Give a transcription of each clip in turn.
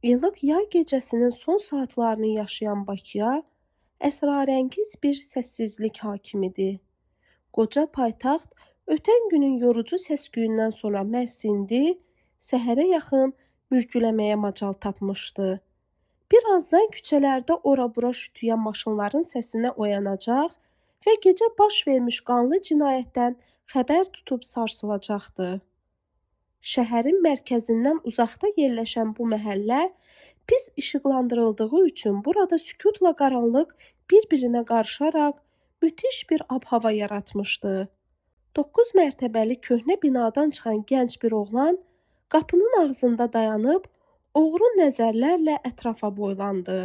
Ilıq yay gecəsinin son saatlarını yaşayan Bakıya əsrarəngiz bir səssizlik hakim idi. Qoca paytaxt ötən günün yorucu səs-küyündən sonra məhz indi səhərə yaxın mürgüləməyə macal tapmışdı. Birazdan küçələrdə ora-bura şütüyən maşınların səsinə oyanacaq və gecə baş vermiş qanlı cinayətdən xəbər tutub sarsılacaqdı. Şəhərin mərkəzindən uzaqda yerləşən bu məhəllə pis işıqlandırıldığı üçün burada sükutla qaranlıq bir-birinə qarışaraq müthiş bir ab-hava yaratmışdı. 9 mərtəbəli köhnə binadan çıxan gənc bir oğlan qapının ağzında dayanıb oğru nəzərlərlə ətrafa boylandı.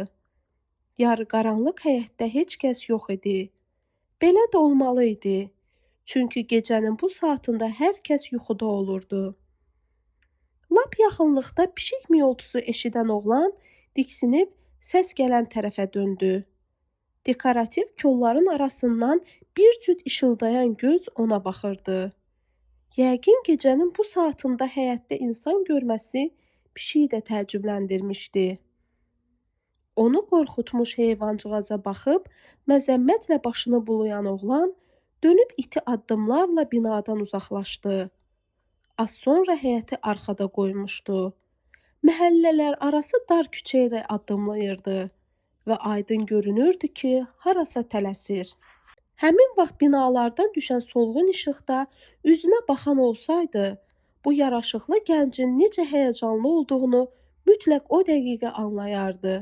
Yarıqaranlıq həyətdə heç kəs yox idi. Belə də olmalı idi. Çünki gecənin bu saatında hər kəs yuxuda olurdu. Lap yaxınlıqda pişik miyoltusu eşidən oğlan diksinib səs gələn tərəfə döndü. Dekorativ kolların arasından bir cüt işıldayan göz ona baxırdı. Yəqin gecənin bu saatında həyətdə insan görməsi pişiyi də təəccübləndirmişdi. Onu qorxutmuş heyvancığaza baxıb məzəmmətlə başını bulayan oğlan dönüb iti addımlarla binadan uzaqlaşdı. Az sonra həyəti arxada qoymuşdu. Məhəllələr arası dar küçə ilə addımlayırdı və aydın görünürdü ki, harasa tələsir. Həmin vaxt binalardan düşən solğun işıqda üzünə baxan olsaydı, bu yaraşıqlı gəncin necə həyəcanlı olduğunu mütləq o dəqiqə anlayardı.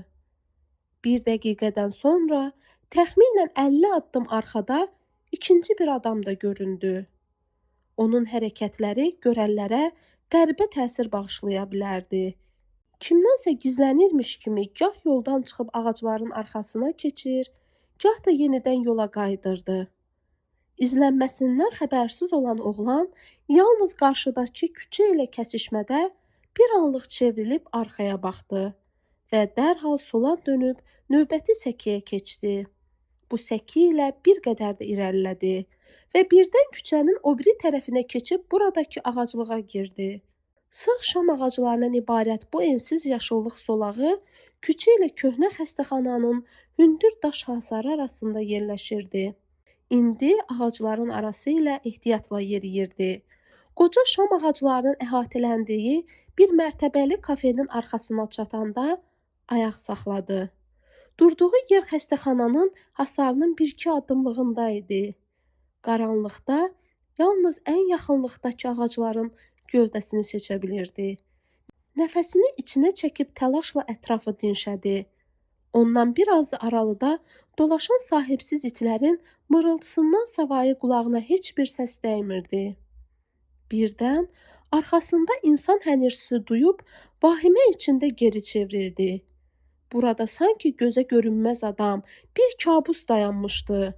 Bir dəqiqədən sonra təxminən 50 addım arxada ikinci bir adam da göründü. Onun hərəkətləri görənlərə qəribə təsir bağışlaya bilərdi. Kimdənsə gizlənirmiş kimi gah yoldan çıxıb ağacların arxasına keçir, gah da yenidən yola qayıdırdı. İzlənməsindən xəbərsiz olan oğlan yalnız qarşıdakı küçə ilə kəsişmədə bir anlıq çevrilib arxaya baxdı və dərhal sola dönüb növbəti səkiyə keçdi. Bu səki ilə bir qədər də irəlilədi və birdən küçənin o biri tərəfinə keçib buradakı ağaclığa girdi. Sıx şam ağaclarından ibarət bu ensiz yaşıllıq zolağı küçə ilə köhnə xəstəxananın hündür daş hasarı arasında yerləşirdi. İndi ağacların arası ilə ehtiyatla yeriyirdi. Qoca şam ağaclarının əhatələndiyi bir mərtəbəli kafenin arxasına çatanda ayaq saxladı. Durduğu yer xəstəxananın hasarının bir-iki addımlığında idi. Qaranlıqda yalnız ən yaxınlıqdakı ağacların gövdəsini seçə bilirdi. Nəfəsini içinə çəkib təlaşla ətrafı dinşədi. Ondan biraz da aralıda dolaşan sahibsiz itlərin mırıltısından savayı qulağına heç bir səs dəymirdi. Birdən arxasında insan hənirtisi duyub vahimə içində geri çevrildi. Burada sanki gözə görünməz adam, bir kabus dayanmışdı.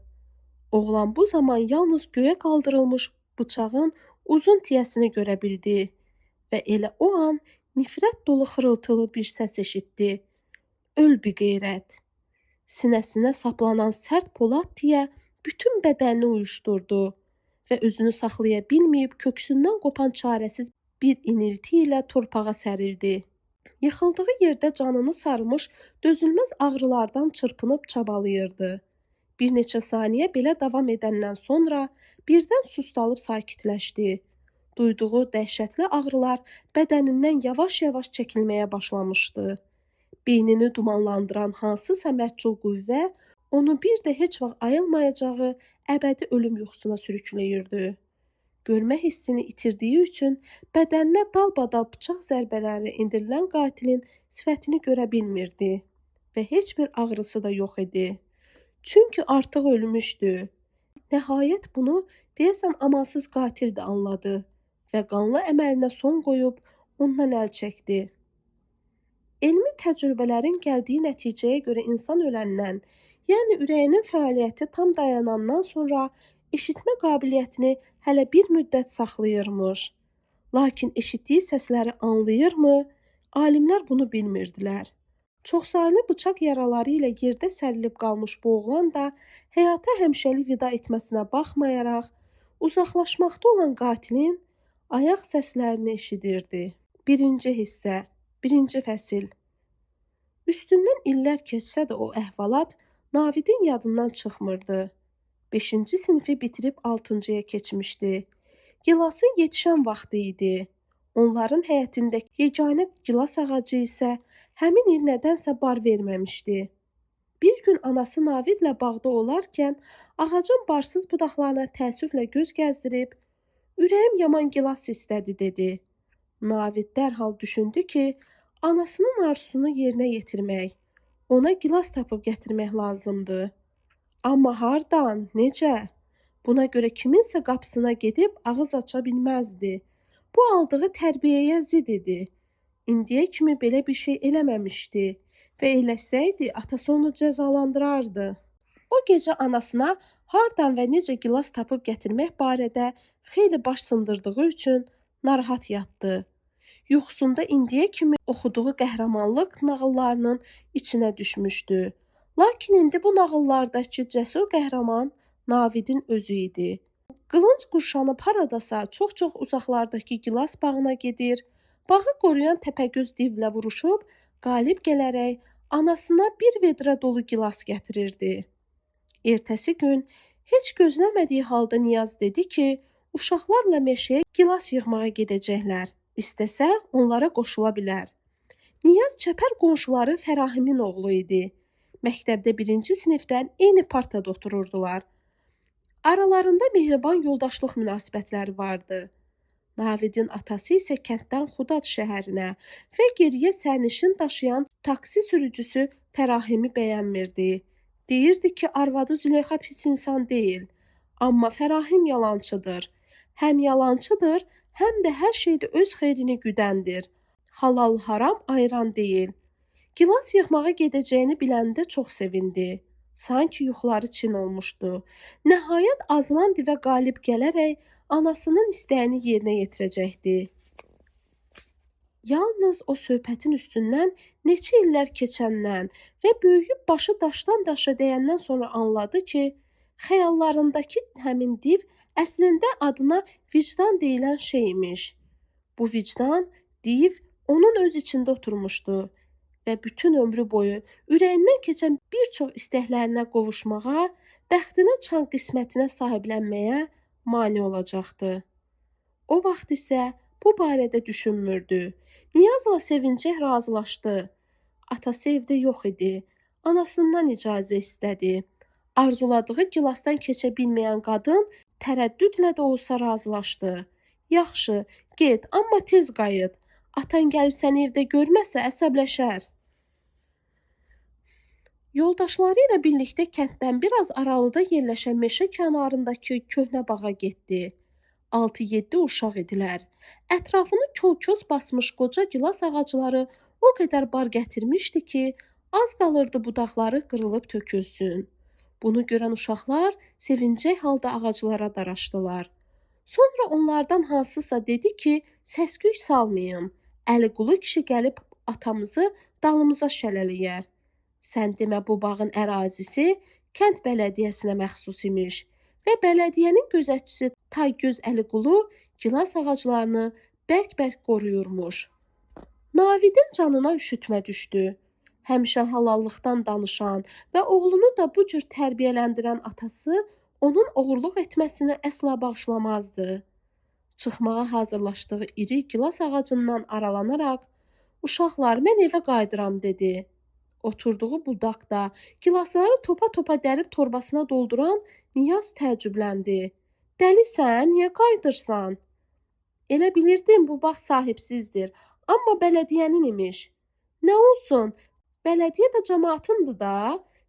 Oğlan bu zaman yalnız göyə qaldırılmış bıçağın uzun tiyəsini görə bildi və elə o an nifrət dolu xırıltılı bir səs eşitdi. Öl biqeyrət. Sinəsinə saplanan sərt polad tiyə bütün bədənini uyuşdurdu və özünü saxlaya bilməyib köksündən qopan çarəsiz bir inilti ilə torpağa sərildi. Yıxıldığı yerdə canını sarmış dözülməz ağrılardan çırpınıb çabalayırdı. Bir neçə saniyə belə davam edəndən sonra birdən sustalıb sakitləşdi. Duyduğu dəhşətli ağrılar bədənindən yavaş-yavaş çəkilməyə başlamışdı. Beynini dumanlandıran hansısa məhcul qüvvə onu bir də heç vaxt ayılmayacağı əbədi ölüm yuxusuna sürükləyirdi. Görmə hissini itirdiyi üçün bədəninə dalbadal bıçaq zərbələri endirilən qatilin sifətini görə bilmirdi və heç bir ağrısı da yox idi. Çünki artıq ölmüşdü. Nəhayət bunu deyəsən amansız qatil də anladı və qanlı əməlinə son qoyub ondan əl çəkdi. Elmi təcrübələrin gəldiyi nəticəyə görə insan öləndən, yəni ürəyinin fəaliyyəti tam dayanandan sonra eşitmə qabiliyyətini hələ bir müddət saxlayırmış. Lakin eşitdiyi səsləri anlayırmı? Alimlər bunu bilmirdilər. Çoxsaylı bıçaq yaraları ilə yerdə sərilib qalmış bu oğlan da həyata həmişəlik vida etməsinə baxmayaraq, uzaqlaşmaqda olan qatilin ayaq səslərini eşidirdi. 1-ci hissə, 1-ci fəsil. Üstündən illər keçsə də o əhvalat Navidin yadından çıxmırdı. 5-ci sinifi bitirib 6-cıya keçmişdi. Gilasın yetişən vaxtı idi. Onların həyətindəki yeganə gilas ağacı isə həmin il nədənsə bar verməmişdi. Bir gün anası Navidlə bağda olarkən ağacın barsız budaqlarına təəssüflə göz gəzdirib, "Ürəyim yaman gilas istədi" dedi. Navid dərhal düşündü ki, anasının arzusunu yerinə yetirmək, ona gilas tapıb gətirmək lazımdır. Amma hardan, necə? Buna görə kiminsə qapısına gedib ağız aça bilməzdi. Bu aldığı tərbiyəyə zid idi. İndiyə kimi belə bir şey eləməmişdi və eləsəydi atası onu cəzalandırardı. O gecə anasına hardan və necə gilas tapıb gətirmək barədə xeyli baş sındırdığı üçün narahat yatdı. Yuxusunda indiyə kimi oxuduğu qəhrəmanlıq nağıllarının içinə düşmüşdü. Lakin indi bu nağıllardakı cəsur qəhrəman Navidin özü idi. Qılınc qurşanıb haradasa çox-çox uzaqlardakı gilas bağına gedir, bağı qoruyan təpəgöz divlə vuruşub, qalib gələrək anasına bir vedrə dolu gilas gətirirdi. Ertəsi gün heç gözləmədiyi halda Niyaz dedi ki, uşaqlarla meşəyə gilas yığmağa gedəcəklər. İstəsə onlara qoşula bilər. Niyaz çəpər qonşuları Fərahimin oğlu idi. Məktəbdə 1-ci sinifdən eyni partada otururdular. Aralarında mehriban yoldaşlıq münasibətləri vardı. Navidin atası isə kənddən Xudac şəhərinə və geriyə sərnişin daşıyan taksi sürücüsü Fərahimi bəyənmirdi. Deyirdi ki, arvadı Züleyxa pis insan deyil. Amma Fərahim yalançıdır. Həm yalançıdır, həm də hər şeydə öz xeyrini güdəndir. Halal haram ayıran deyil. Gilas yığmağa gedəcəyini biləndə çox sevindi. Sanki yuxuları çin olmuşdu. Nəhayət azman divə qalib gələrək anasının istəyini yerinə yetirəcəkdi. Yalnız o söhbətin üstündən neçə illər keçəndən və böyüyüb başı daşdan daşa dəyəndən sonra anladı ki, xəyallarındakı həmin div əslində adına vicdan deyilən şeymiş. Bu vicdan, div onun öz içində oturmuşdu və bütün ömrü boyu ürəyindən keçən bir çox istəklərinə qovuşmağa, bəxtinə çan qismətinə sahiblənməyə mane olacaqdı. O vaxt isə bu barədə düşünmürdü. Niyazla sevincək razılaşdı. Atası evdə yox idi. Anasından icazə istədi. Arzuladığı gilasdan keçə bilməyən qadın tərəddüdlə də olsa razılaşdı. Yaxşı, get, amma tez qayıt. Atan gəlib səni evdə görməsə əsəbləşər. Yoldaşları ilə birlikdə kənddən biraz aralıda yerləşən meşə kənarındakı köhnə bağa getdi. 6-7 uşaq idilər. Ətrafını kol-kos basmış qoca gilas ağacları o qədər bar gətirmişdi ki, az qalırdı budaqları qırılıb tökülsün. Bunu görən uşaqlar sevincək halda ağaclara daraşdılar. Sonra onlardan hansısa dedi ki, səs-küy salmayın. Əliqulu kişi gəlib atamızı dalımıza şələləyər. Sən demə bu bağın ərazisi kənd bələdiyyəsinə məxsus imiş və bələdiyyənin gözətçisi Taygöz Əliqulu gilas ağaclarını bərk-bərk qoruyurmuş. Navidin canına üşütmə düşdü. Həmişə halallıqdan danışan və oğlunu da bu cür tərbiyələndirən atası onun oğurluq etməsini əsla bağışlamazdı. Çıxmağa hazırlaşdığı iri gilas ağacından aralanaraq, "Uşaqlar, mən evə qayıdıram" dedi. Oturduğu budaqda gilasları topa-topa dərib torbasına dolduran Niyaz təəccübləndi. "Dəlisən, niyə qayıdırsan?" "Elə bilirdim bu bağ sahibsizdir, amma bələdiyyənin imiş." "Nə olsun, bələdiyyə də cəmaatındır da,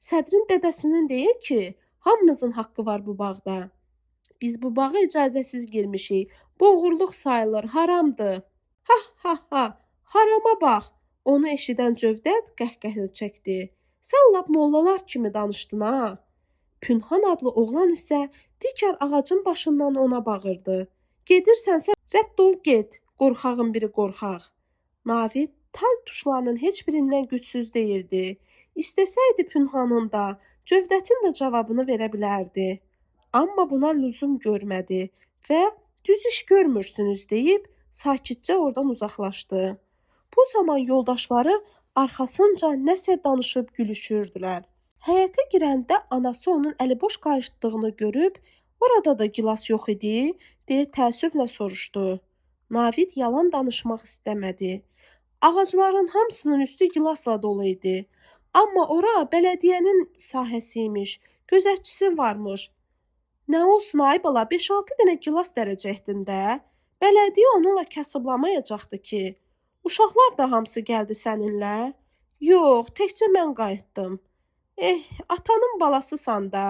sədrin dədəsinin deyil ki, hamımızın haqqı var bu bağda. Biz bu bağa icazəsiz girmişik, bu oğurluq sayılır, haramdır." "Ha ha ha, harama bax." Onu eşidən Cövdət qəhqəhə çəkdi. "Sən lap mollalar kimi danışdın ha." Pünhan adlı oğlan isə digər ağacın başından ona bağırdı. "Gedirsənsə rədd ol get, qorxağın biri qorxaq." Navid tal tuşlarının heç birindən gücsüz deyildi. İstəsəydi Pünhanın da, Cövdətin də cavabını verə bilərdi. Amma buna lüzum görmədi və "düz iş görmürsünüz" deyib sakitcə oradan uzaqlaşdı. Bu zaman yoldaşları arxasınca nəsə danışıb gülüşürdülər. Həyətə girəndə anası onun əliboş qayıtdığını görüb, "Orada da gilas yox idi?" deyə təəssüflə soruşdu. Navid yalan danışmaq istəmədi. Ağacların hamısının üstü gilasla dolu idi. Amma ora bələdiyyənin sahəsi imiş, gözətçisi varmış. Nə olsun ay bala, 5-6 dənə gilas dərəcəkdin də. Bələdiyyə onunla kasıblamayacaqdı ki. Uşaqlar da hamısı gəldi səninlə? Yox, təkcə mən qayıtdım. Atanın balasısan da.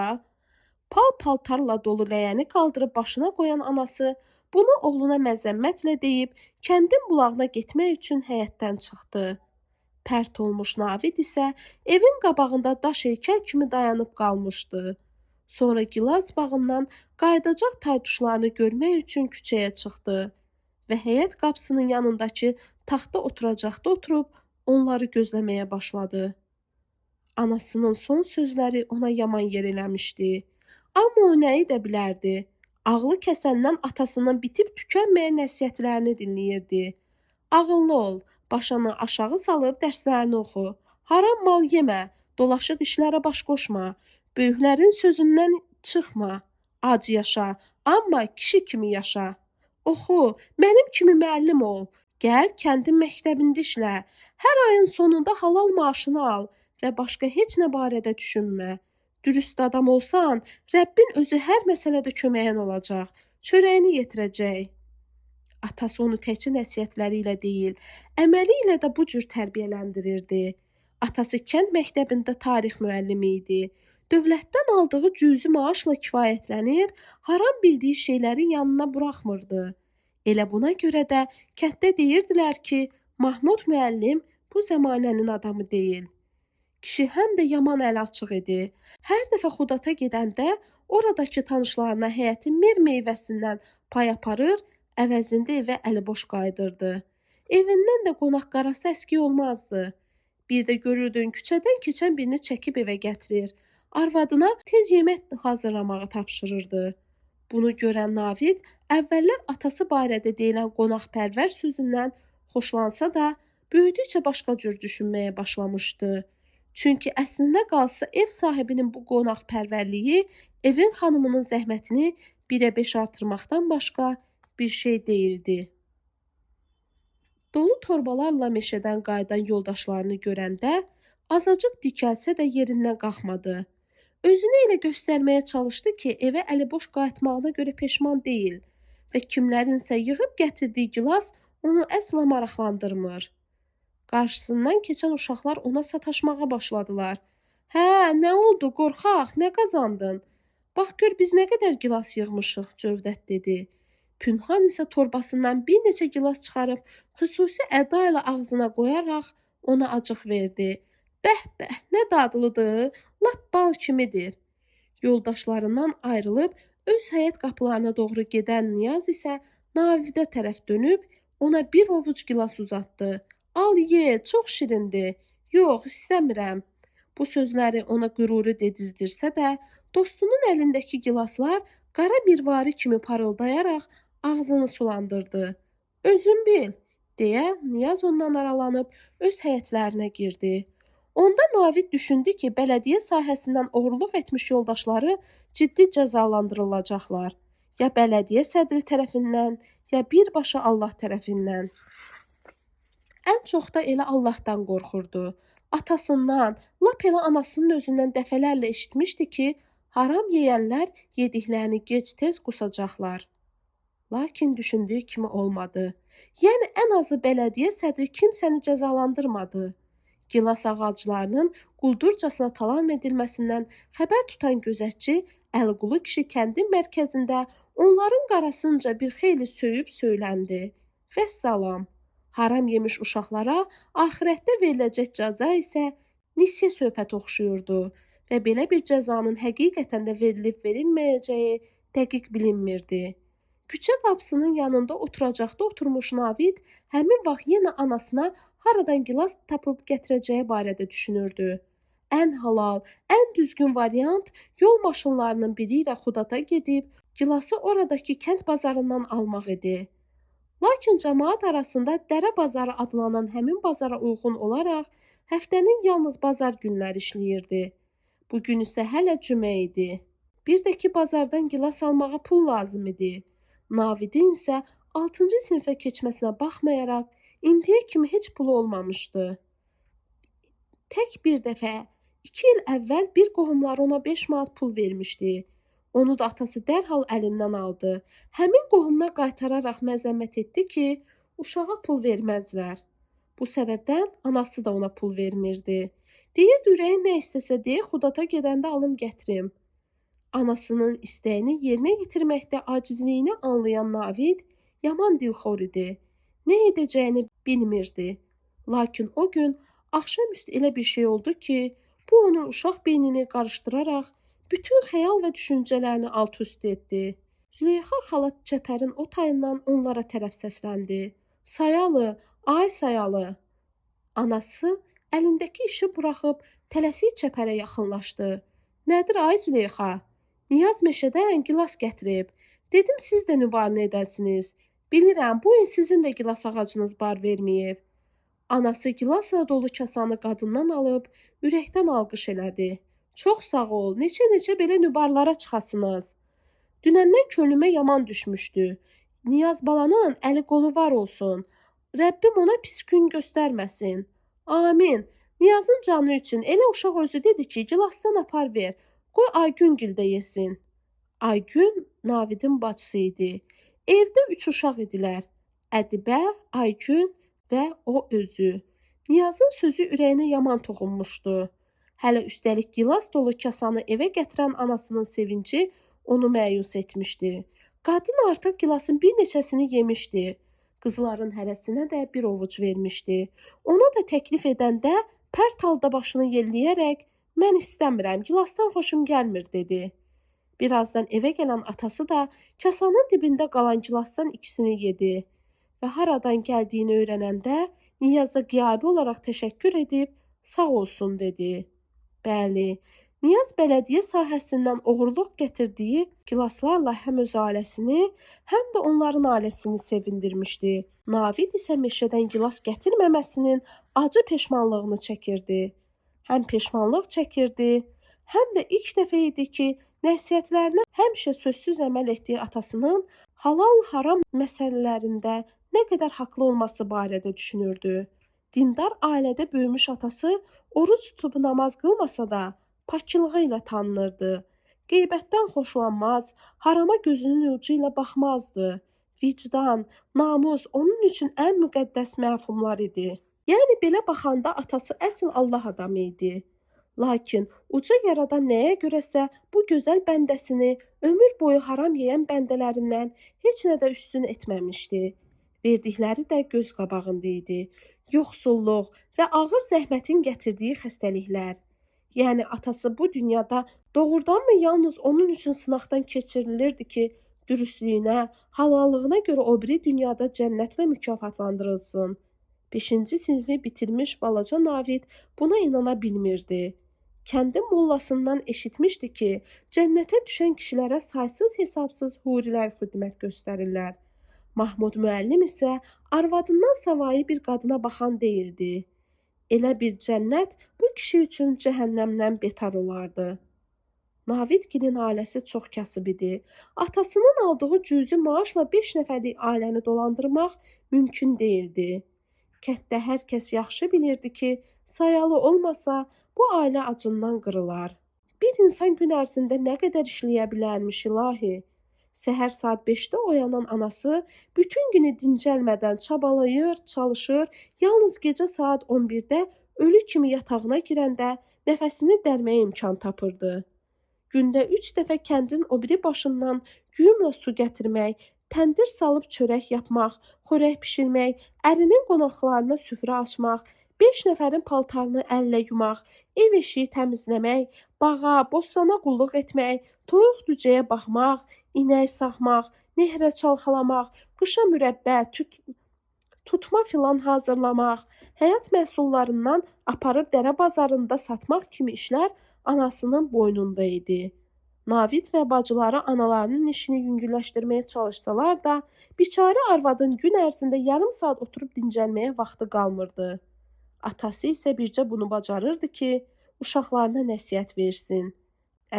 Pal-paltarla dolu ləyəni qaldırıb başına qoyan anası bunu oğluna məzəmmətlə deyib, kəndin bulağına getmək üçün həyətdən çıxdı. Pərt olmuş Navid isə evin qabağında daş heykəl kimi dayanıb qalmışdı. Sonra gilas bağından qayıdacaq taytuşlarını görmək üçün küçəyə çıxdı və həyət qapısının yanındakı taxta oturacaqda oturub onları gözləməyə başladı. Anasının son sözləri ona yaman yer eləmişdi. Amma o nə edə bilərdi? Ağlı kəsəndən atasının bitib tükənməyən nəsihətlərini dinləyirdi. Ağıllı ol, başını aşağı salıb dərslərini oxu. Haram mal yemə, dolaşıq işlərə baş qoşma. Böyüklərin sözündən çıxma. Ac yaşa, amma kişi kimi yaşa. Oxu, mənim kimi müəllim ol. Gəl, kəndin məktəbində işlə. Hər ayın sonunda halal maaşını al və başqa heç nə barədə düşünmə. Dürüst adam olsan, Rəbbin özü hər məsələdə köməyin olacaq, çörəyini yetirəcək. Atası onu təkcə nəsihətləri ilə deyil, əməli ilə də bu cür tərbiyələndirirdi. Atası kənd məktəbində tarix müəllimi idi. Dövlətdən aldığı cüzi maaşla kifayətlənir, haram bildiyi şeyləri yanına buraxmırdı. Elə buna görə də kənddə deyirdilər ki, Mahmud müəllim bu zəmanənin adamı deyil. Kişi həm də yaman əl açıq idi. Hər dəfə Xudata gedəndə oradakı tanışlarına həyətin bir meyvəsindən pay aparır, əvəzində evə əliboş qayıdırdı. Evindən də qonaq qarası əski olmazdı. Bir də görürdün küçədən keçən birini çəkib evə gətirir. Arvadına tez yemək hazırlamağı tapşırırdı. Bunu görən Navid əvvəllər atası barədə deyilən qonaqpərvər sözündən xoşlansa da, böyüdükcə başqa cür düşünməyə başlamışdı. Çünki əslində qalsa ev sahibinin bu qonaqpərvərliyi evin xanımının zəhmətini 1-ə 5 artırmaqdan başqa bir şey deyildi. Dolu torbalarla meşədən qayıdan yoldaşlarını görəndə azacıq dikəlsə də yerindən qalxmadı. Özünü elə göstərməyə çalışdı ki, evə əliboş qayıtmağına görə peşman deyil və kimlərinsə yığıb gətirdiyi gilas onu əsla maraqlandırmır. Qarşısından keçən uşaqlar ona sataşmağa başladılar. Hə, nə oldu, qorxaq, nə qazandın? Bax gör biz nə qədər gilas yığmışıq, Cövdət dedi. Pünhan isə torbasından bir neçə gilas çıxarıb xüsusi əda ilə ağzına qoyaraq ona acıq verdi. Bəh, nə dadlıdır, lap bal kimidir. Yoldaşlarından ayrılıb öz həyət qapılarına doğru gedən Niyaz isə Navidə tərəf dönüb ona bir ovuc gilas uzatdı. Al ye, çox şirindir. Yox, istəmirəm. Bu sözləri ona qüruru dedizdirsə də, dostunun əlindəki gilaslar qara mirvari kimi parıldayaraq ağzını sulandırdı. Özün bil, deyə Niyaz ondan aralanıb öz həyətlərinə girdi. Onda Navid düşündü ki, bələdiyyə sahəsindən oğurluq etmiş yoldaşları ciddi cəzalandırılacaqlar. Ya bələdiyyə sədri tərəfindən, ya birbaşa Allah tərəfindən. Ən çox da elə Allahdan qorxurdu. Atasından, lap elə anasının özündən dəfələrlə eşitmişdi ki, haram yeyənlər yediklərini gec-tez qusacaqlar. Lakin düşündüyü kimi olmadı. Yəni ən azı bələdiyyə sədri kimsəni cəzalandırmadı. Gilas ağaclarının quldurcasına talan edilməsindən xəbər tutan gözətçi Əliqulu kişi kəndin mərkəzində onların qarasınca bir xeyli söyüb söyləndi. Vəssalam. Haram yemiş uşaqlara axirətdə veriləcək cəza isə nisyə söhbət oxşuyurdu və belə bir cəzanın həqiqətən də verilib-verilməyəcəyi dəqiq bilinmirdi. Küçə qapısının yanında oturacaqda oturmuş Navid həmin vaxt yenə anasına haradan gilas tapıb gətirəcəyi barədə düşünürdü. Ən halal, ən düzgün variant yol maşınlarının biri ilə Xudata gedib gilası oradakı kənd bazarından almaq idi. Lakin cəmaət arasında dərə bazarı adlanan həmin bazara uyğun olaraq həftənin yalnız bazar günləri işləyirdi. Bu gün isə hələ cümə idi. Bir də ki, bazardan gilas almağa pul lazım idi. Navidin isə 6-cı sinifə keçməsinə baxmayaraq, indiyə kimi heç pulu olmamışdı. Tək bir dəfə 2 il əvvəl bir qohumları ona 5 manat pul vermişdi. Onu da atası dərhal əlindən aldı. Həmin qohumuna qaytararaq məzəmmət etdi ki, uşağa pul verməzlər. Bu səbəbdən anası da ona pul vermirdi. Deyirdi, ürəyin nə istəsə deyə Xudata gedəndə alım gətirim. Anasının istəyini yerinə yetirməkdə acizliyini anlayan Navid yaman dilxor idi. Nə edəcəyini bilmirdi. Lakin o gün axşamüstü elə bir şey oldu ki, bu onun uşaq beynini qarışdıraraq bütün xəyal və düşüncələrini alt-üst etdi. Züleyxa xala çəpərin o tayından onlara tərəf səsləndi. Sayalı, ay Sayalı. Anası əlindəki işi buraxıb tələsik çəpərə yaxınlaşdı. Nədir ay Züleyxa? Niyaz meşədən gilas gətirib. Dedim siz də nübarını edəsiniz. Bilirəm, bu il sizin də gilas ağacınız bar verməyib. Anası gilasla dolu kasanı qadından alıb ürəkdən alqış elədi. Çox sağ ol, neçə-neçə belə nübarlara çıxasınız. Dünəndən könlümə yaman düşmüşdü. Niyaz balanın əli qolu var olsun. Rəbbim ona pis gün göstərməsin. Amin. Niyazın canı üçün elə uşaq özü dedi ki, gilasdan apar ver. Qoy Aygüngil də yesin. Aygün Navidin bacısı idi. Evdə 3 uşaq idilər. Ədibə, Aygün və o özü. Niyazın sözü ürəyinə yaman toxunmuşdu. Hələ üstəlik gilas dolu kasanı evə gətirən anasının sevinci onu məyus etmişdi. Qadın artıq gilasın bir neçəsini yemişdi. Qızların hərəsinə də bir ovuc vermişdi. Ona da təklif edəndə pərt halda başını yelləyərək mən istəmirəm, gilasdan xoşum gəlmir dedi. Birazdan evə gələn atası da kasanın dibində qalan gilasdan ikisini yedi və haradan gəldiyini öyrənəndə Niyaza qiyabi olaraq təşəkkür edib sağ olsun dedi. Bəli, Niyaz bələdiyyə sahəsindən oğurluq gətirdiyi gilaslarla həm öz ailəsini, həm də onların ailəsini sevindirmişdi. Navid isə meşədən gilas gətirməməsinin acı peşmanlığını çəkirdi. Həm peşmanlıq çəkirdi, həm də ilk dəfə idi ki, nəsihətlərinə həmişə sözsüz əməl etdiyi atasının halal-haram məsələlərində nə qədər haqlı olması barədə düşünürdü. Dindar ailədə böyümüş atası oruc tutub namaz qılmasa da paklığı ilə tanınırdı. Qeybətdən xoşlanmaz, harama gözünün ucu ilə baxmazdı. Vicdan, namus onun üçün ən müqəddəs məfhumlar idi. Yəni belə baxanda atası əsl Allah adamı idi. Lakin uca yaradan nəyə görəsə bu gözəl bəndəsini ömür boyu haram yeyən bəndələrindən heç nə də üstün etməmişdi. Verdikləri də göz qabağında idi. Yoxsulluq və ağır zəhmətin gətirdiyi xəstəliklər. Yəni atası bu dünyada doğrudanmı yalnız onun üçün sınaqdan keçirilirdi ki, dürüstlüyünə, halallığına görə o biri dünyada cənnətlə mükafatlandırılsın. 5-ci sinifi bitirmiş balaca Navid buna inana bilmirdi. Kəndin mollasından eşitmişdi ki, cənnətə düşən kişilərə saysız-hesabsız hurilər xidmət göstərirlər. Mahmud müəllim isə arvadından savayı bir qadına baxan deyildi. Elə bir cənnət bu kişi üçün cəhənnəmdən betar olardı. Navidgilin ailəsi çox kasıb idi. Atasının aldığı cüzi maaşla 5 nəfərlik ailəni dolandırmaq mümkün deyildi. Kənddə hər kəs yaxşı bilirdi ki, Sayalı olmasa bu ailə acından qırılar. Bir insan gün ərzində nə qədər işləyə bilərmiş ilahi? Səhər saat 5-də oyanan anası bütün günü dincəlmədən çabalayır, çalışır, yalnız gecə saat 11-də ölü kimi yatağına girəndə nəfəsini dərməyə imkan tapırdı. Gündə 3 dəfə kəndin o biri başından güyümlə su gətirmək, təndir salıb çörək yapmaq, xörək bişirmək, ərinin qonaqlarına süfrə açmaq, 5 nəfərin paltarını əllə yumaq, ev eşiyi təmizləmək, bağa, bostana qulluq etmək, toyuq dücəyə baxmaq, inək saxmaq, nehrə çalxalamaq, qışa mürəbbə, tutma filan hazırlamaq, həyat məhsullarından aparıb dərə bazarında satmaq kimi işlər anasının boynunda idi. Navid və bacıları analarının işini yüngülləşdirməyə çalışsalar da, biçarə arvadın gün ərzində yarım saat oturub dincəlməyə vaxtı qalmırdı. Atası isə bircə bunu bacarırdı ki, uşaqlarına nəsihət versin.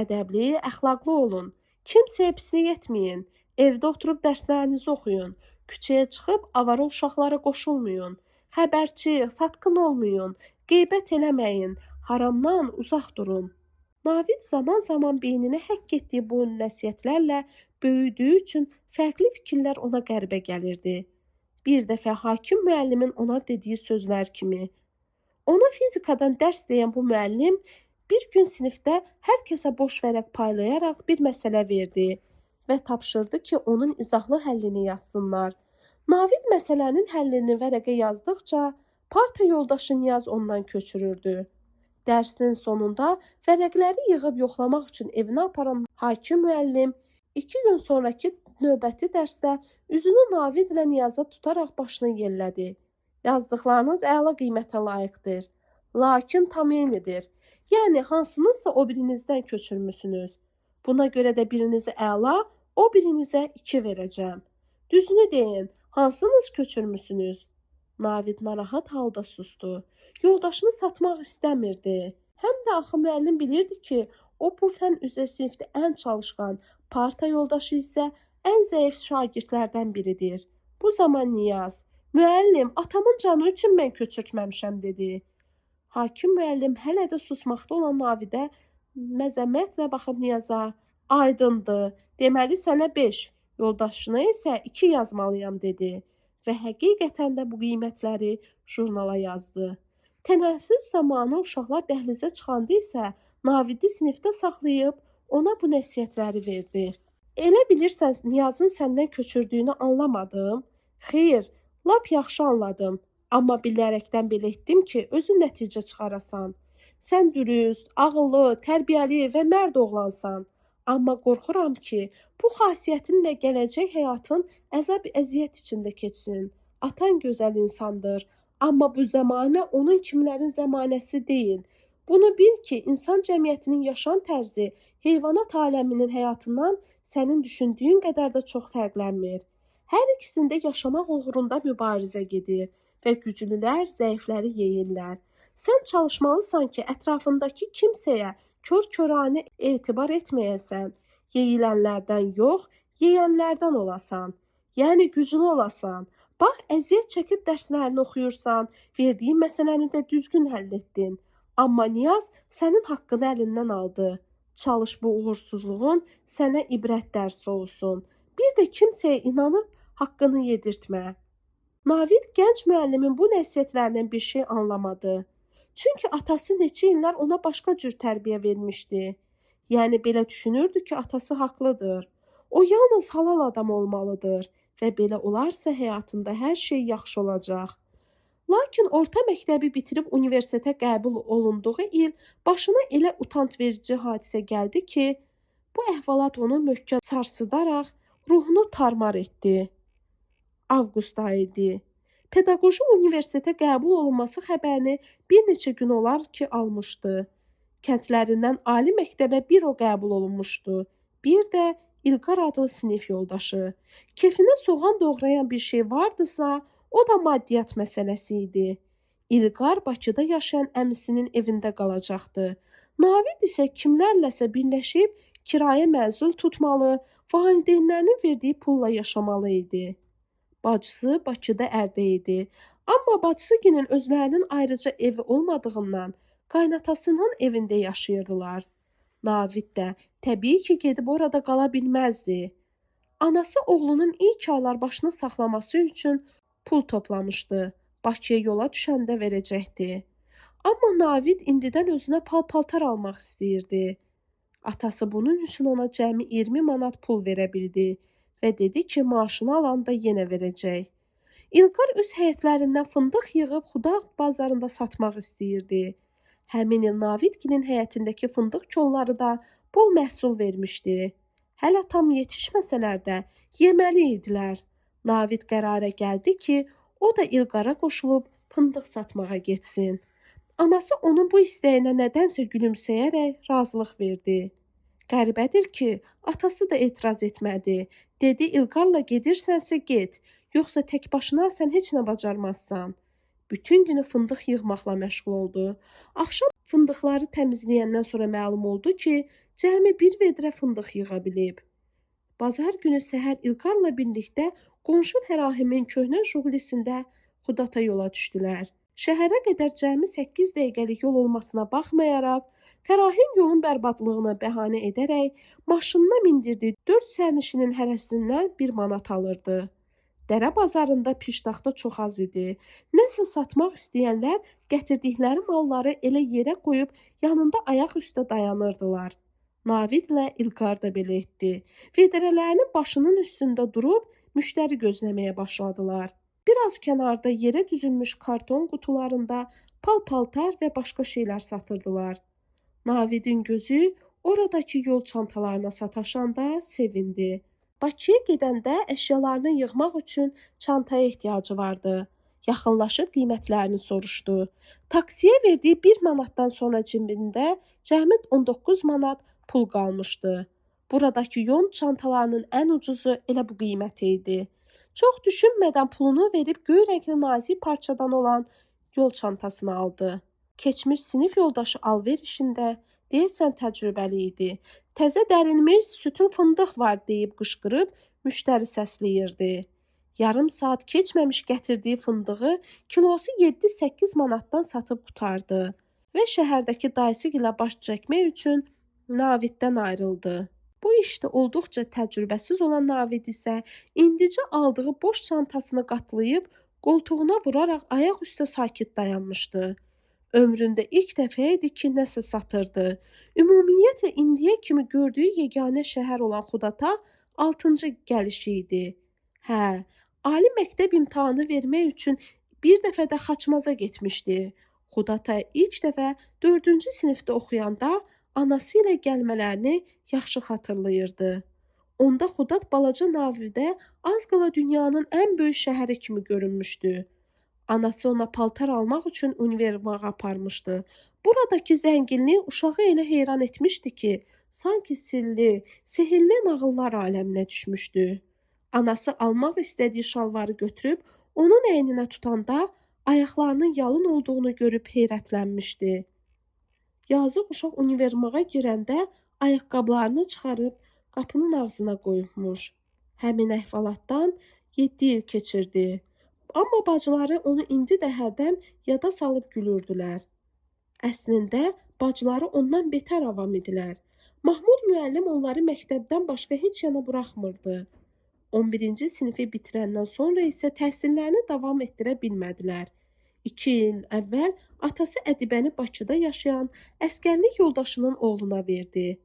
Ədəbli, əxlaqlı olun. Kimsəyə pislik etməyin. Evdə oturub dərslərinizi oxuyun. Küçəyə çıxıb avara uşaqlara qoşulmayın. Xəbərçi, satqın olmayın. Qeybət eləməyin. Haramdan uzaq durun. Navid zaman-zaman beyninə həkk etdiyi bu nəsihətlərlə böyüdüyü üçün fərqli fikirlər ona qəribə gəlirdi. Bir dəfə hakim müəllimin ona dediyi sözlər kimi: Ona fizikadan dərs deyən bu müəllim bir gün sinifdə hər kəsə boş vərəq paylayaraq bir məsələ verdi və tapşırdı ki, onun izahlı həllini yazsınlar. Navid məsələnin həllini vərəqə yazdıqca parta yoldaşı Niyaz ondan köçürürdü. Dərsin sonunda vərəqləri yığıb yoxlamaq üçün evinə aparan hakim müəllim 2 gün sonraki növbəti dərsdə üzünü Navidlə Niyaza tutaraq başını yellədi. Yazdıqlarınız əla qiymətə layiqdir. Lakin tam eynidir. Yəni hansınızsa o birinizdən köçürmüsünüz. Buna görə də birinizi əla, o birinizə 2 verəcəm. Düzünü deyin, hansınız köçürmüsünüz? Navid narahat halda sustu. Yoldaşını satmaq istəmirdi. Həm də axı müəllim bilirdi ki, o bu fən üzrə sinifdə ən çalışqan, parta yoldaşı isə ən zəif şagirdlərdən biridir. Bu zaman Niyaz: "Müəllim, atamın canı üçün mən köçürtməmişəm" dedi. Hakim müəllim hələ də susmaqda olan Navidə məzəmmətlə baxıb Niyaza: "Aydındır. Deməli sənə 5, yoldaşına isə 2 yazmalıyam" dedi və həqiqətən də bu qiymətləri jurnala yazdı. Tənəffüs zamanı uşaqlar dəhlizə çıxanda isə Navidi sinifdə saxlayıb ona bu nəsihətləri verdi. Elə bilirsən Niyazın səndən köçürdüyünü anlamadım? Xeyr, lap yaxşı anladım. Amma bilərəkdən belə etdim ki, özün nəticə çıxarasan. Sən dürüst, ağıllı, tərbiyəli və mərd oğlansan. Amma qorxuram ki, bu xasiyyətinlə gələcək həyatın əzab-əziyyət içində keçsin. Atan gözəl insandır. Amma bu zəmanə onun kimlərin zəmanəsi deyil. Bunu bil ki, insan cəmiyyətinin yaşam tərzi heyvanat aləminin həyatından sənin düşündüyün qədər də çox fərqlənmir. Hər ikisində yaşamaq uğrunda mübarizə gedir və güclülər zəifləri yeyirlər. Sən çalışmalısan ki, ətrafındakı kimsəyə kör-körane etibar etməyəsən. Yeyilənlərdən yox, yeyənlərdən olasan. Yəni güclü olasan. Bax, əziyyət çəkib dərslərini oxuyursan, verdiyin məsələni də düzgün həll etdin. Amma Niyaz sənin haqqını əlindən aldı. Çalış bu uğursuzluğun sənə ibrət dərsi olsun. Bir də kimsəyə inanıb haqqını yedirtmə. Navid gənc müəllimin bu nəsihətlərindən bir şey anlamadı. Çünki atası neçə illər ona başqa cür tərbiyə vermişdi. Yəni belə düşünürdü ki, atası haqlıdır. O yalnız halal adam olmalıdır və belə olarsa həyatında hər şey yaxşı olacaq. Lakin orta məktəbi bitirib universitetə qəbul olunduğu il başına elə utanc verici hadisə gəldi ki, bu əhvalat onu möhkəm sarsıdaraq ruhunu tarmar etdi. Avqust ayı idi. Pedaqoji universitetə qəbul olunması xəbərini bir neçə gün olar ki almışdı. Kəndlərindən ali məktəbə bir o qəbul olunmuşdu. Bir də İlqar adlı sinif yoldaşı. Kefinə soğan doğrayan bir şey vardısa, o da maddiyyat məsələsi idi. İlqar Bakıda yaşayan əmisinin evində qalacaqdı. Navid isə kimlərləsə birləşib kirayə mənzil tutmalı, valideynlərinin verdiyi pulla yaşamalı idi. Bacısı Bakıda ərdə idi. Amma bacısının özlərinin ayrıca evi olmadığından qaynatasının evində yaşayırdılar. Navid də təbii ki, gedib orada qala bilməzdi. Anası oğlunun ilk aylar başını saxlaması üçün pul toplamışdı. Bakıya yola düşəndə verəcəkdi. Amma Navid indidən özünə pal-paltar almaq istəyirdi. Atası bunun üçün ona cəmi 20 manat pul verə bildi və dedi ki, maaşını alanda yenə verəcək. İlqar öz həyətlərindən fındıq yığıb Xudaq bazarında satmaq istəyirdi. Həmin il Navidgilin həyətindəki fındıq kolları da bol məhsul vermişdi. Hələ tam yetişməsələr də yeməli idilər. Navid qərara gəldi ki, o da İlqara qoşulub fındıq satmağa getsin. Anası onun bu istəyinə nədənsə gülümsəyərək razılıq verdi. Qəribədir ki, atası da etiraz etmədi. Dedi, İlqarla gedirsənsə get, yoxsa tək başına sən heç nə bacarmazsan. Bütün günü fındıq yığmaqla məşğul oldu. Axşam fındıqları təmizləyəndən sonra məlum oldu ki, cəmi bir vedrə fındıq yığa bilib. Bazar günü səhər İlqarla birlikdə qonşu Fərahimin köhnə Juglisində Xudata yola düşdülər. Şəhərə qədər cəmi 8 dəqiqəlik yol olmasına baxmayaraq, Fərahim yolun bərbadlığını bəhanə edərək maşınına mindirdiyi 4 sərnişinin hərəsindən 1 manat alırdı. Dərə bazarında piştaxta çox az idi. Nəsə satmaq istəyənlər gətirdikləri malları elə yerə qoyub yanında ayaq üstə dayanırdılar. Navidlə İlqar da belə etdi. Vedrələrinin başının üstündə durub müştəri gözləməyə başladılar. Biraz kənarda yerə düzülmüş karton qutularında pal-paltar və başqa şeylər satırdılar. Navidin gözü oradakı yol çantalarına sataşanda sevindi. Bakıya gedəndə əşyalarını yığmaq üçün çantaya ehtiyacı vardı. Yaxınlaşıb qiymətlərini soruşdu. Taksiyə verdiyi 1 manatdan sonra cibində cəmi 19 manat pul qalmışdı. Buradakı yol çantalarının ən ucuzu elə bu qiymətə idi. Çox düşünmədən pulunu verib göy rəngli nazik parçadan olan yol çantasını aldı. Keçmiş sinif yoldaşı alverişində deyəsən təcrübəli idi. Təzə dərilmiş sütün fındıq var deyib qışqırıb müştəri səsləyirdi. Yarım saat keçməmiş gətirdiyi fındığı kilosu 7-8 manatdan satıb qutardı və şəhərdəki dayısı ilə baş çəkmək üçün Naviddən ayrıldı. Bu işdə olduqca təcrübəsiz olan Navid isə indicə aldığı boş çantasını qatlayıb qoltuğuna vuraraq ayaq üstə sakit dayanmışdı. Ömründə ilk dəfə idi ki, nəsə satırdı. Ümumiyyətlə indiyə kimi gördüyü yeganə şəhər olan Xudata 6-cı gəlişi idi. Hə, ali məktəb imtahanı vermək üçün bir dəfə də Xaçmaza getmişdi. Xudata ilk dəfə 4-cü sinifdə oxuyanda anası ilə gəlmələrini yaxşı xatırlayırdı. Onda Xudat balaca Navidə az qala dünyanın ən böyük şəhəri kimi görünmüşdü. Anası ona paltar almaq üçün univermağa aparmışdı. Buradakı zənginlik uşağı elə heyran etmişdi ki, sanki sehirli nağıllar aləminə düşmüşdü. Anası almaq istədiyi şalvarı götürüb onun əyninə tutanda ayaqlarının yalın olduğunu görüb heyrətlənmişdi. Yazıq uşaq univermağa girəndə ayaqqabılarını çıxarıb qapının ağzına qoyubmuş. Həmin əhvalatdan 7 il keçirdi. Amma bacıları onu indi də hərdən yada salıb gülürdülər. Əslində, bacıları ondan betər avam idilər. Mahmud müəllim onları məktəbdən başqa heç yana buraxmırdı. 11-ci sinifi bitirəndən sonra isə təhsillərini davam etdirə bilmədilər. 2 il əvvəl atası Ədibəni Bakıda yaşayan əskərlik yoldaşının oğluna verdi.